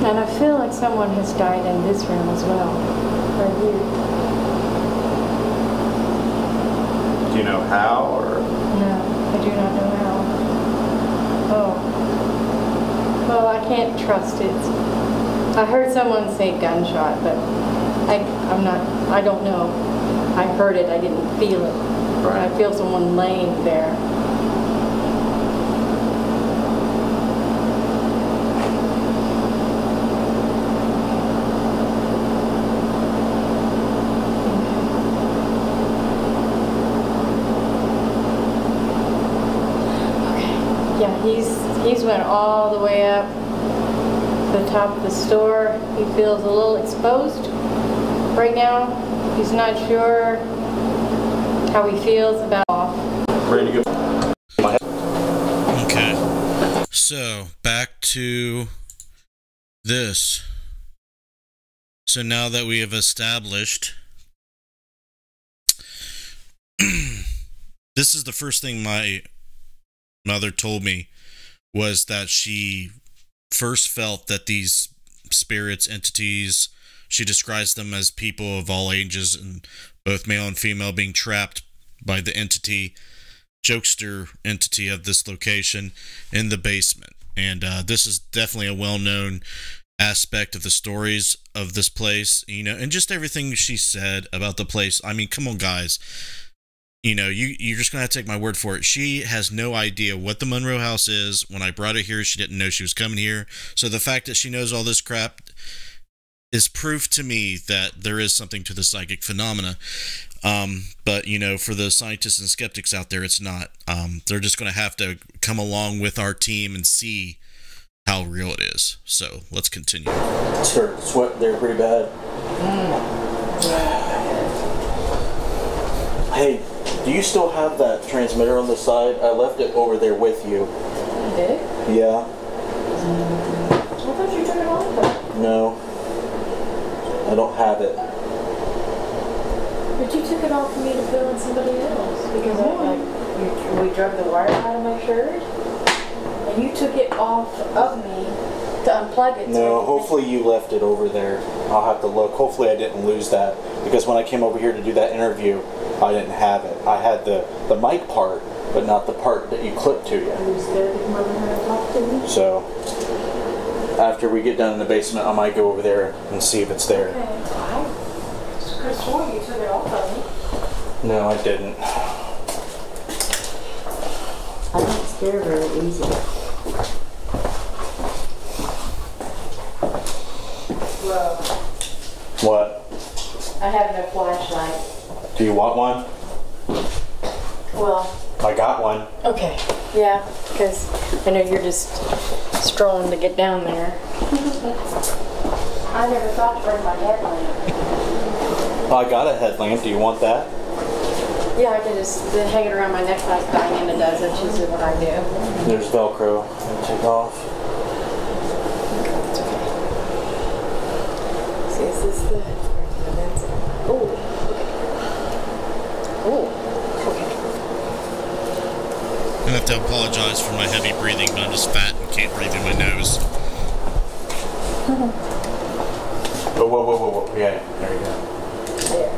And I feel like someone has died in this room as well, right here. Do you know how, or? No, I do not know how. Oh. Well, I can't trust it. I heard someone say gunshot, but I don't know. I heard it, I didn't feel it. Right. I feel someone laying there. Yeah, he's went all the way up to the top of the store. He feels a little exposed right now. He's not sure how he feels about Ready to go? Okay. So, back to this. So now that we have established... this is the first thing my mother told me, was that she first felt that these spirits, entities, she describes them as people of all ages, and both male and female, being trapped by the entity, jokester entity of this location in the basement. And this is definitely a well-known aspect of the stories of this place, you know, and just everything she said about the place. I mean, come on, guys. You know, you're just going to have to take my word for it. She has no idea what the Monroe House is. When I brought her here, she didn't know she was coming here. So the fact that she knows all this crap is proof to me that there is something to the psychic phenomena. But, you know, for the scientists and skeptics out there, it's not. They're just going to have to come along with our team and see how real it is. So let's continue. It's hurt. Sweat there pretty bad. Hey, do you still have that transmitter on the side? I left it over there with you. You did? Yeah. I thought you took it off though. No. I don't have it. But you took it off for me to fill in somebody else. Because we drug the wire out of my shirt. And you took it off of me to unplug it. No, hopefully you left it over there. I'll have to look. Hopefully I didn't lose that. Because when I came over here to do that interview, I didn't have it. I had the mic part, but not the part that you clipped to you. Are you scared to come over here and talk to me? So, after we get down in the basement, I might go over there and see if it's there. Okay. I could have sworn you took it off of me. No, I didn't. I don't scare very easily. What? I have no flashlight. Do you want one? Well, I got one. okay. Yeah, because I know you're just strolling to get down there. I never thought to bring my headlamp. I got a headlamp. Do you want that? Yeah, I can just hang it around my neck like Diana does. That's usually what I do. There's Velcro. Take off. It's okay. See, is this the... Oh, okay. Oh, okay. I'm gonna have to apologize for my heavy breathing, but I'm just fat and can't breathe in my nose. Oh, whoa. Yeah, there you go. There.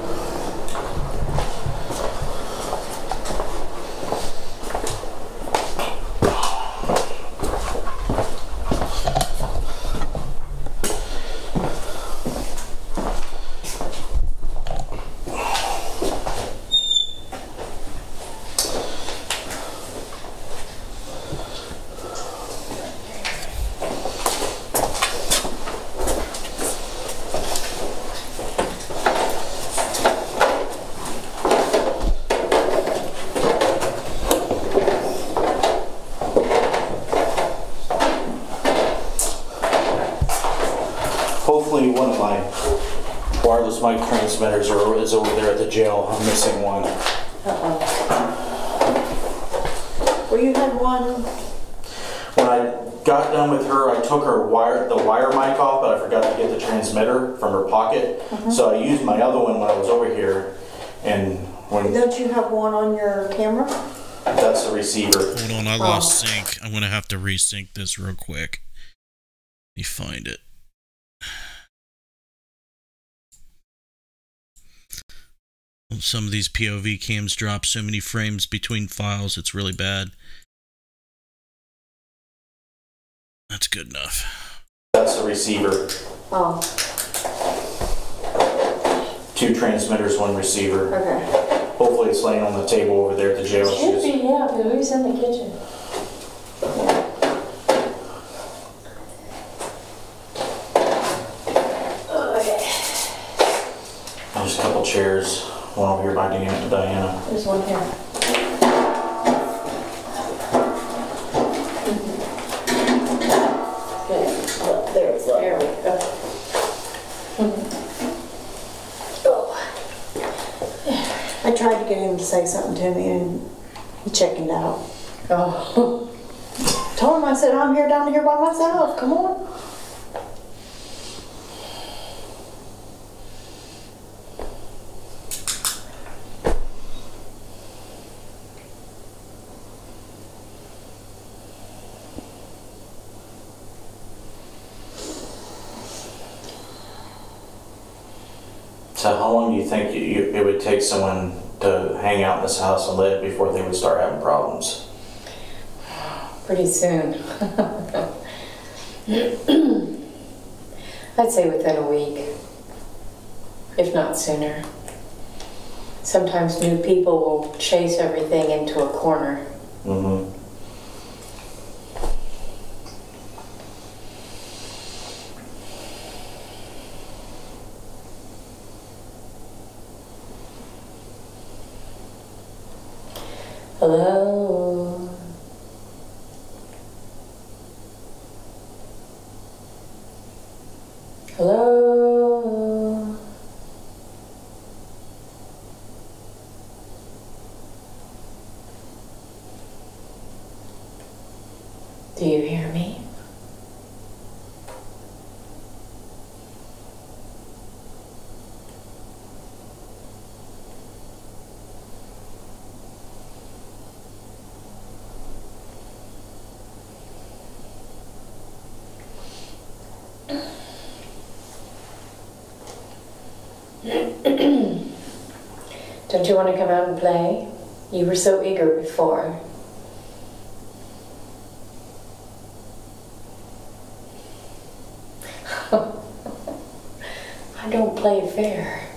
Hopefully one of my wireless mic transmitters is over there at the jail. I'm missing one. Well, you had one. When I got done with her, I took the wire mic off, but I forgot to get the transmitter from her pocket. So I used my other one when I was over here, and when Don't you have one on your camera? that's the receiver. Hold on, I lost sync. I'm gonna have to resync this real quick. Let me find it. Some of these POV cams drop so many frames between files, it's really bad. That's good enough. That's the receiver. Oh, 2 transmitters, 1 receiver. okay. Hopefully it's laying on the table over there at the jail. Should be, yeah, because we was in the kitchen. There's a couple chairs. One over here by Diana. There's one here. Okay, look, there's one. There we go. Oh. I tried to get him to say something to me and he chickened out. Oh. Told him, I said, I'm here down here by myself. Come on. So how long do you think it would take someone to hang out in this house and live before they would start having problems? Pretty soon. I'd say within a week, if not sooner. Sometimes new people will chase everything into a corner. Mm-hmm. Hello? Hello? Do you hear me? Don't you want to come out and play? You were so eager before. I don't play fair.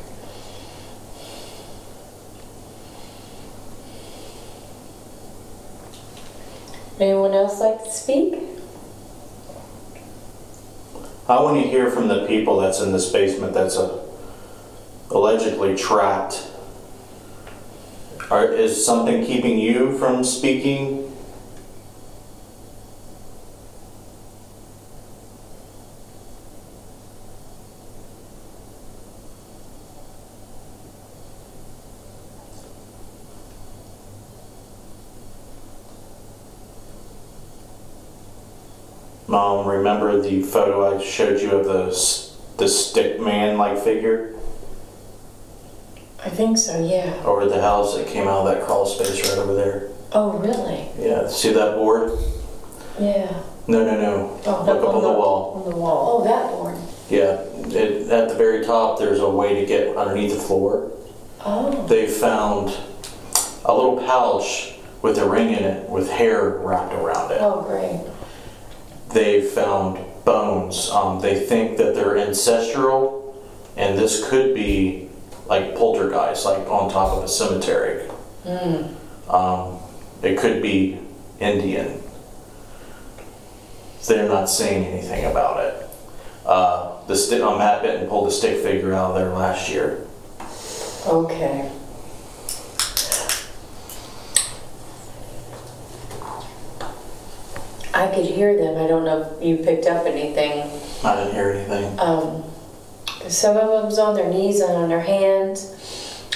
Anyone else like to speak? I want to hear from the people that's in this basement that's allegedly trapped. Is something keeping you from speaking? Mom, remember the photo I showed you of the stick man-like figure I think so, yeah. over the house that came out of that crawl space right over there? Oh, really? Yeah, see that board? Yeah. No. Oh, Look up on the wall. On the wall. Oh, that board. Yeah, at the very top, there's a way to get underneath the floor. Oh. They found a little pouch with a ring in it with hair wrapped around it. Oh, great. They found bones. They think that they're ancestral, and this could be like poltergeist, like on top of a cemetery. It could be Indian. They're not saying anything about it. Matt Benton pulled the stick figure out of there last year. Okay. I could hear them. I don't know if you picked up anything. I didn't hear anything. Some of them's on their knees and on their hands,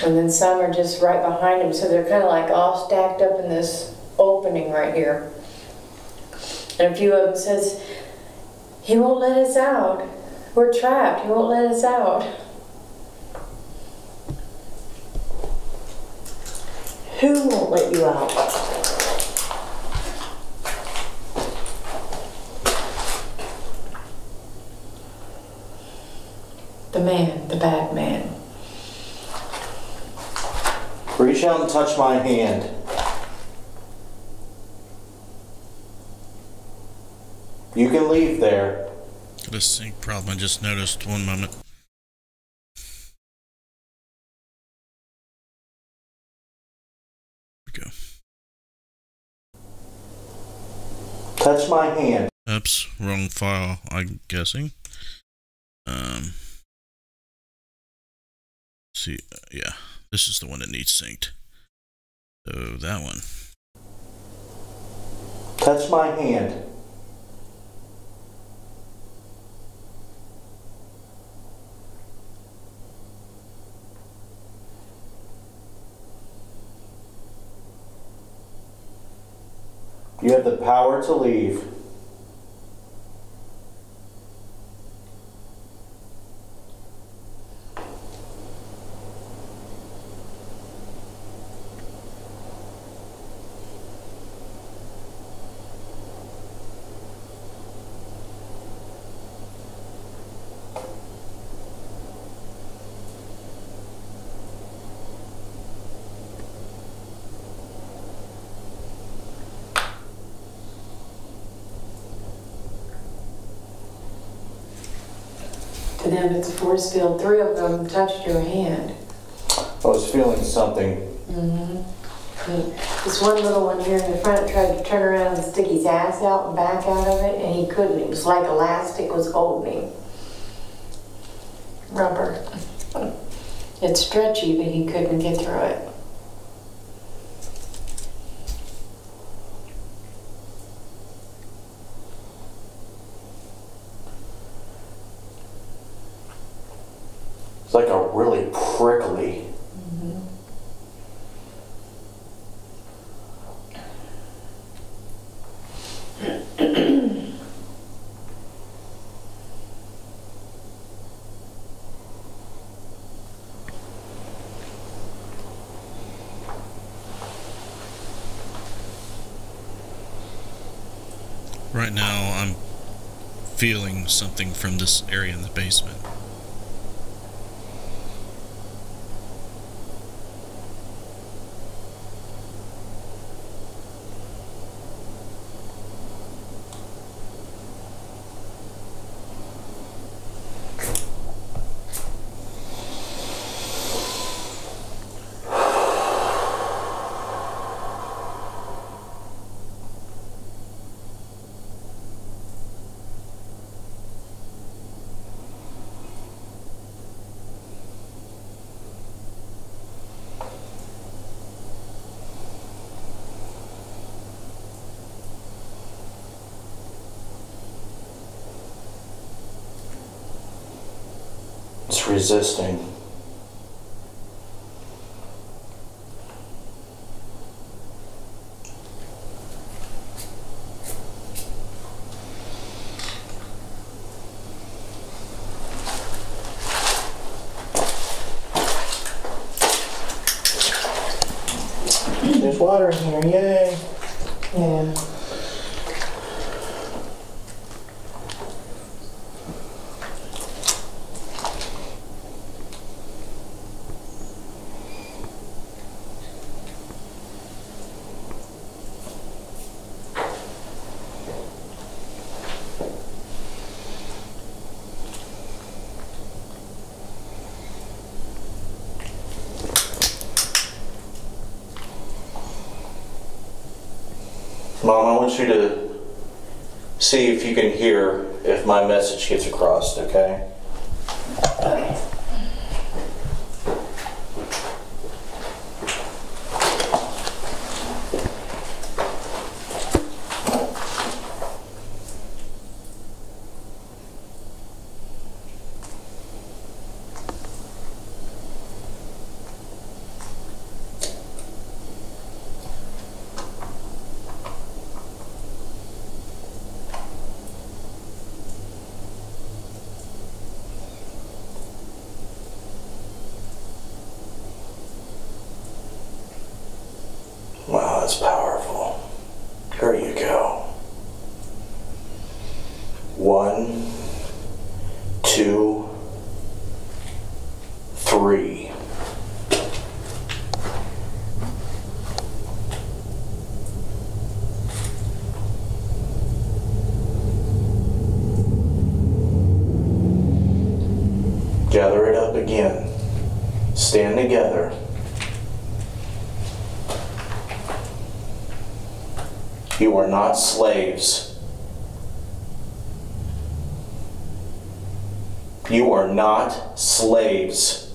and then some are just right behind them. So they're kind of like all stacked up in this opening right here. And a few of them says, "He won't let us out. We're trapped. He won't let us out." Who won't let you out? The man, the bad man. Reach out and touch my hand. You can leave there. This sync problem I just noticed. One moment. Here we go. Touch my hand. Oops, wrong file, I'm guessing. See, yeah, this is the one that needs synced. So that one. Touch my hand. You have the power to leave. To them, it's a force field. 3 of them touched your hand. I was feeling something. This one little one here in the front tried to turn around and stick his ass out and back out of it, and he couldn't. It was like elastic was holding him. Rubber. It's stretchy, but he couldn't get through it. It's like a really prickly. Right now, I'm feeling something from this area in the basement. It's resisting. There's water in here, yay! Yeah. Mom, I want you to see if you can hear if my message gets across, okay? Okay. Wow, that's powerful. There you go. 1, 2, 3. Gather it up again. Stand together. You are not slaves. You are not slaves.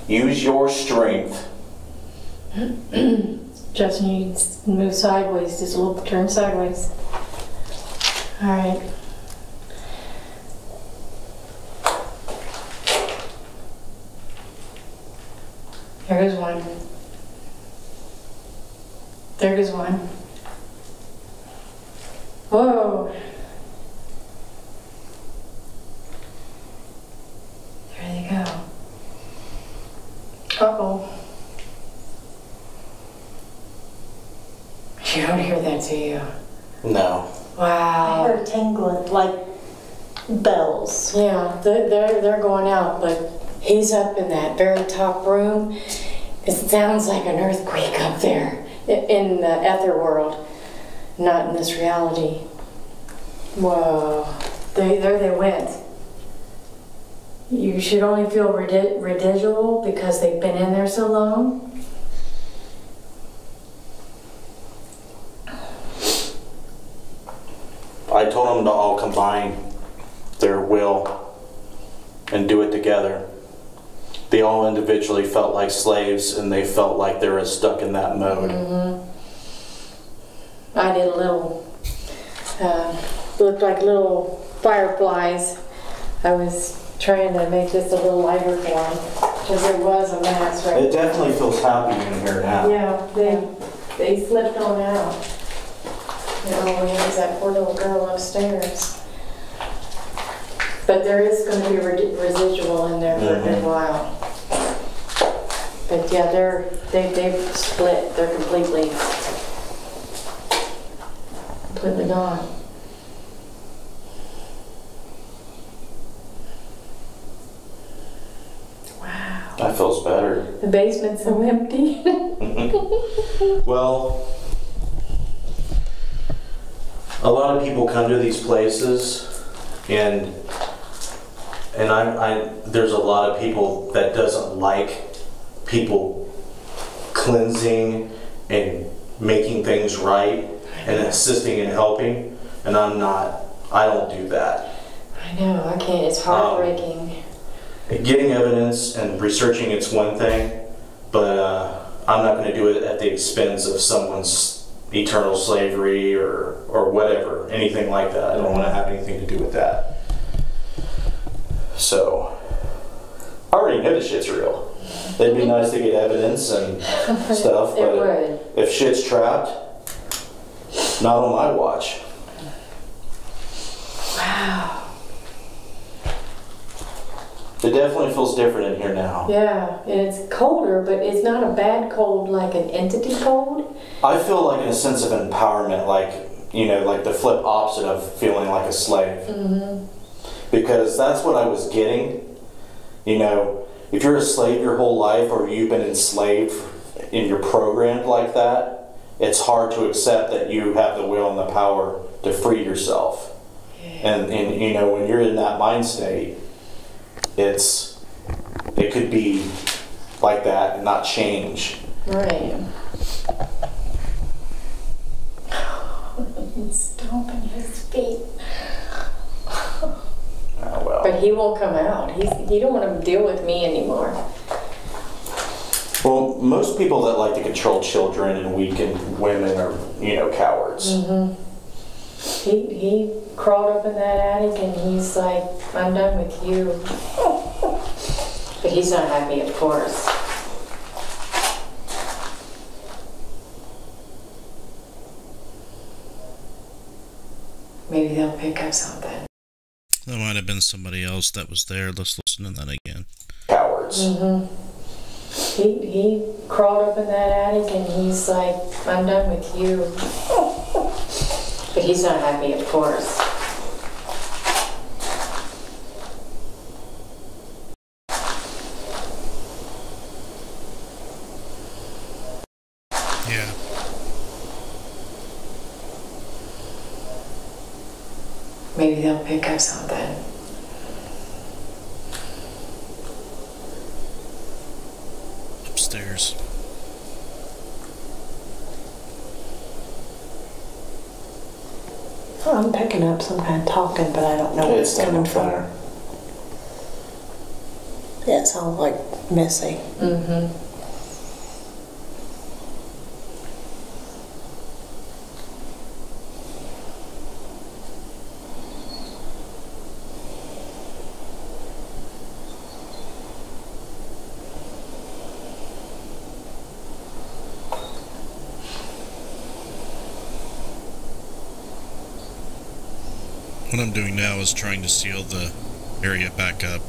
Use your strength. Justin, you move sideways, just a little turn sideways. All right. There goes one. There goes one. Whoa. There they go. Uh-oh. You don't hear that, do you? No. I Wow. heard tingling like bells. Yeah, they're going out, but he's up in that very top room. It sounds like an earthquake up there in the ether world, not in this reality. Whoa, there they went. You should only feel residual because they've been in there so long. I told them to all combine their will and do it together. They all individually felt like slaves and they felt like they were stuck in that mode. I did a little, looked like little fireflies. I was trying to make this a little lighter for them because it was a mess, right? It definitely feels happy in here now. Yeah, they slipped on out. And all we have is that poor little girl upstairs. But there is going to be residual in there for a good while. But yeah, they've split. They're completely gone. Wow. That feels better. The basement's so empty. Well, a lot of people come to these places and there's a lot of people that doesn't like people cleansing and making things right and assisting and helping, and I don't do that. I know, I can't, it's heartbreaking. Getting evidence and researching it's one thing, but I'm not going to do it at the expense of someone's eternal slavery or whatever, anything like that. I don't want to have anything to do with that. So, I already know this shit's real. It'd be nice to get evidence and stuff, It but would. if shit's trapped, not on my watch. Wow. It definitely feels different in here now. Yeah, and it's colder, but it's not a bad cold like an entity cold. I feel like in a sense of empowerment, like, like the flip opposite of feeling like a slave. Mm-hmm. Because that's what I was getting. If you're a slave your whole life or you've been enslaved and you're programmed like that, it's hard to accept that you have the will and the power to free yourself. Yeah. And when you're in that mind state, it could be like that and not change. Right. He's stomping his feet. Oh, well. But he won't come out. He don't want to deal with me anymore. Well, most people that like to control children and weaken women are, cowards. Mm-hmm. He crawled up in that attic and he's like, I'm done with you. But he's not happy, of course. Maybe they'll pick up something. That might have been somebody else that was there. Let's listen to that again. Cowards. Mm-hmm. He crawled up in that attic and he's like, I'm done with you. But he's not happy, of course. Yeah. Maybe they'll pick up something. Upstairs. I'm picking up some kind of talking, but I don't know where it's coming from. Yeah, it sounds like Missy. Mm-hmm. What I'm doing now is trying to seal the area back up.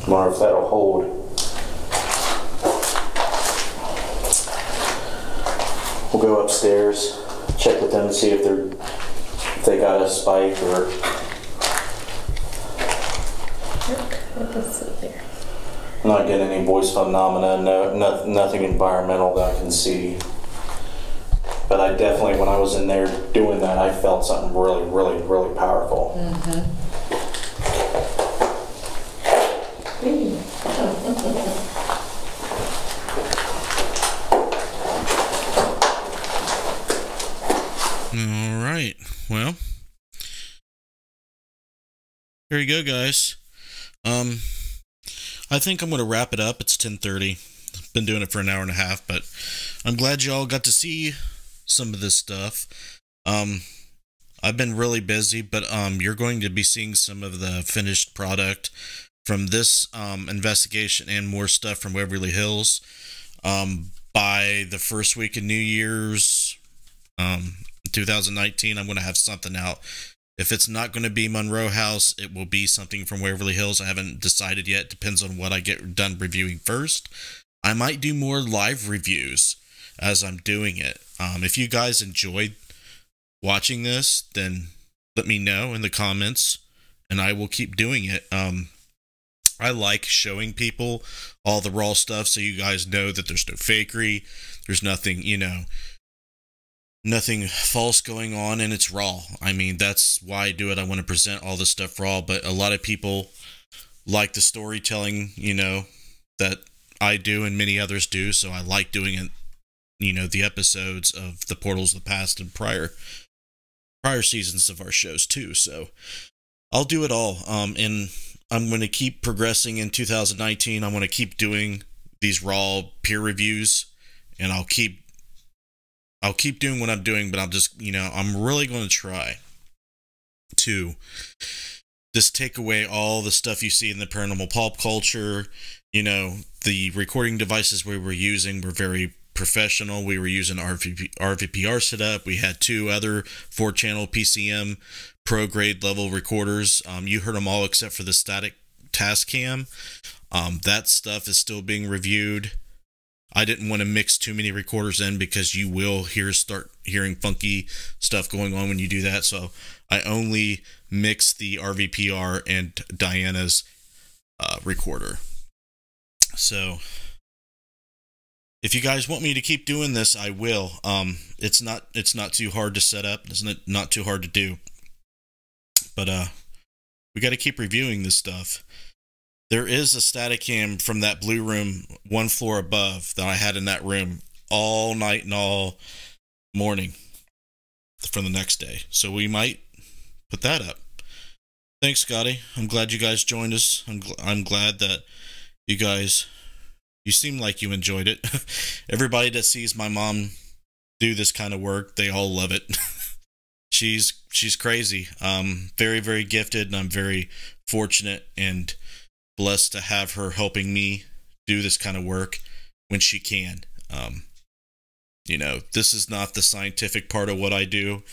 Wonder if that'll hold. We'll go upstairs, check with them and see if they got a spike or. Let's see here. I'm not getting any voice phenomena, nothing environmental that I can see. But I definitely, when I was in there doing that, I felt something really, really, really powerful. Mm-hmm. All right. Well, here you go, guys. I think I'm going to wrap it up. It's 10:30. I've been doing it for an hour and a half, but I'm glad y'all got to see some of this stuff. I've been really busy, but you're going to be seeing some of the finished product from this investigation and more stuff from Waverly Hills by the first week of New Year's 2019. I'm going to have something out. If it's not going to be Monroe House, it will be something from Waverly Hills. I haven't decided yet. Depends on what I get done reviewing first. I might do more live reviews as I'm doing it. If you guys enjoyed watching this, then let me know in the comments, and I will keep doing it. I like showing people all the raw stuff so you guys know that there's no fakery. There's nothing, nothing false going on, and it's raw. I mean, that's why I do it. I want to present all this stuff raw, but a lot of people like the storytelling, that I do and many others do, so I like doing it, you know, the episodes of the Portals of the Past and prior seasons of our shows too. So I'll do it all. And I'm going to keep progressing in 2019. I'm going to keep doing these raw peer reviews, and I'll keep doing what I'm doing, but I'm just, you know, I'm really going to try to just take away all the stuff you see in the paranormal pop culture. You know, the recording devices we were using were very professional. We were using RVPR setup. We had 2 other 4-channel PCM pro grade level recorders. You heard them all except for the static Tascam. That stuff is still being reviewed. I didn't want to mix too many recorders in because you will start hearing funky stuff going on when you do that. So I only mix the RVPR and Diana's recorder. So if you guys want me to keep doing this, I will. It's not too hard to set up. It's not too hard to do. But we got to keep reviewing this stuff. There is a Staticam from that blue room 1 floor above that I had in that room all night and all morning for the next day. So we might put that up. Thanks, Scotty. I'm glad you guys joined us. I'm glad that you seem like you enjoyed it. Everybody that sees my mom do this kind of work, they all love it. She's crazy. Very, very gifted, and I'm very fortunate and blessed to have her helping me do this kind of work when she can. You know, this is not the scientific part of what I do,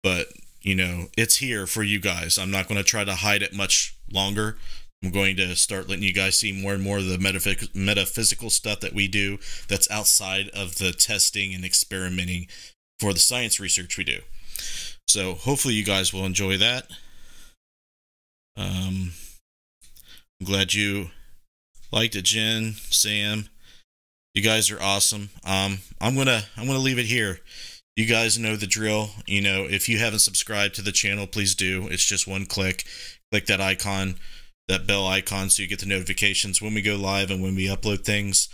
but, you know, it's here for you guys. I'm not going to try to hide it much longer. I'm going to start letting you guys see more and more of the metaphysical stuff that we do that's outside of the testing and experimenting for the science research we do. So hopefully you guys will enjoy that. I'm glad you liked it, Jen, Sam. You guys are awesome. I'm gonna leave it here. You guys know the drill. You know, if you haven't subscribed to the channel, please do. It's just one click. Click that icon, that bell icon, so you get the notifications when we go live and when we upload things.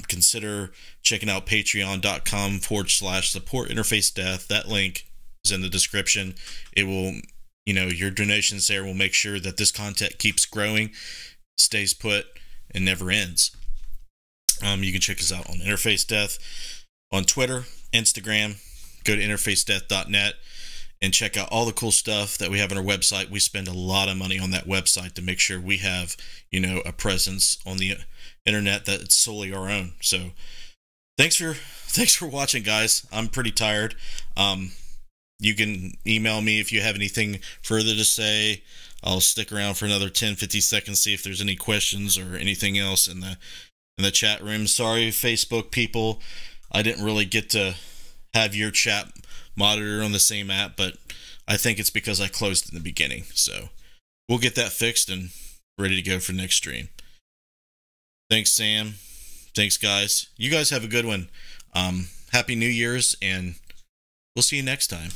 Consider checking out patreon.com/support interface death. That link is in the description. It will, you know, your donations there will make sure that this content keeps growing, stays put, and never ends. You can check us out on Interface Death on Twitter, Instagram. Go to interfacedeath.net and check out all the cool stuff that we have on our website. We spend a lot of money on that website to make sure we have, you know, a presence on the internet that's solely our own. So thanks for watching, guys. I'm pretty tired. You can email me if you have anything further to say. I'll stick around for another 10-50 seconds, see if there's any questions or anything else in the chat room. Sorry, Facebook people, I didn't really get to have your chat monitor on the same app, but I think it's because I closed in the beginning. So we'll get that fixed and ready to go for next stream. Thanks, Sam. Thanks, guys. You guys have a good one. Happy New Year's, and we'll see you next time.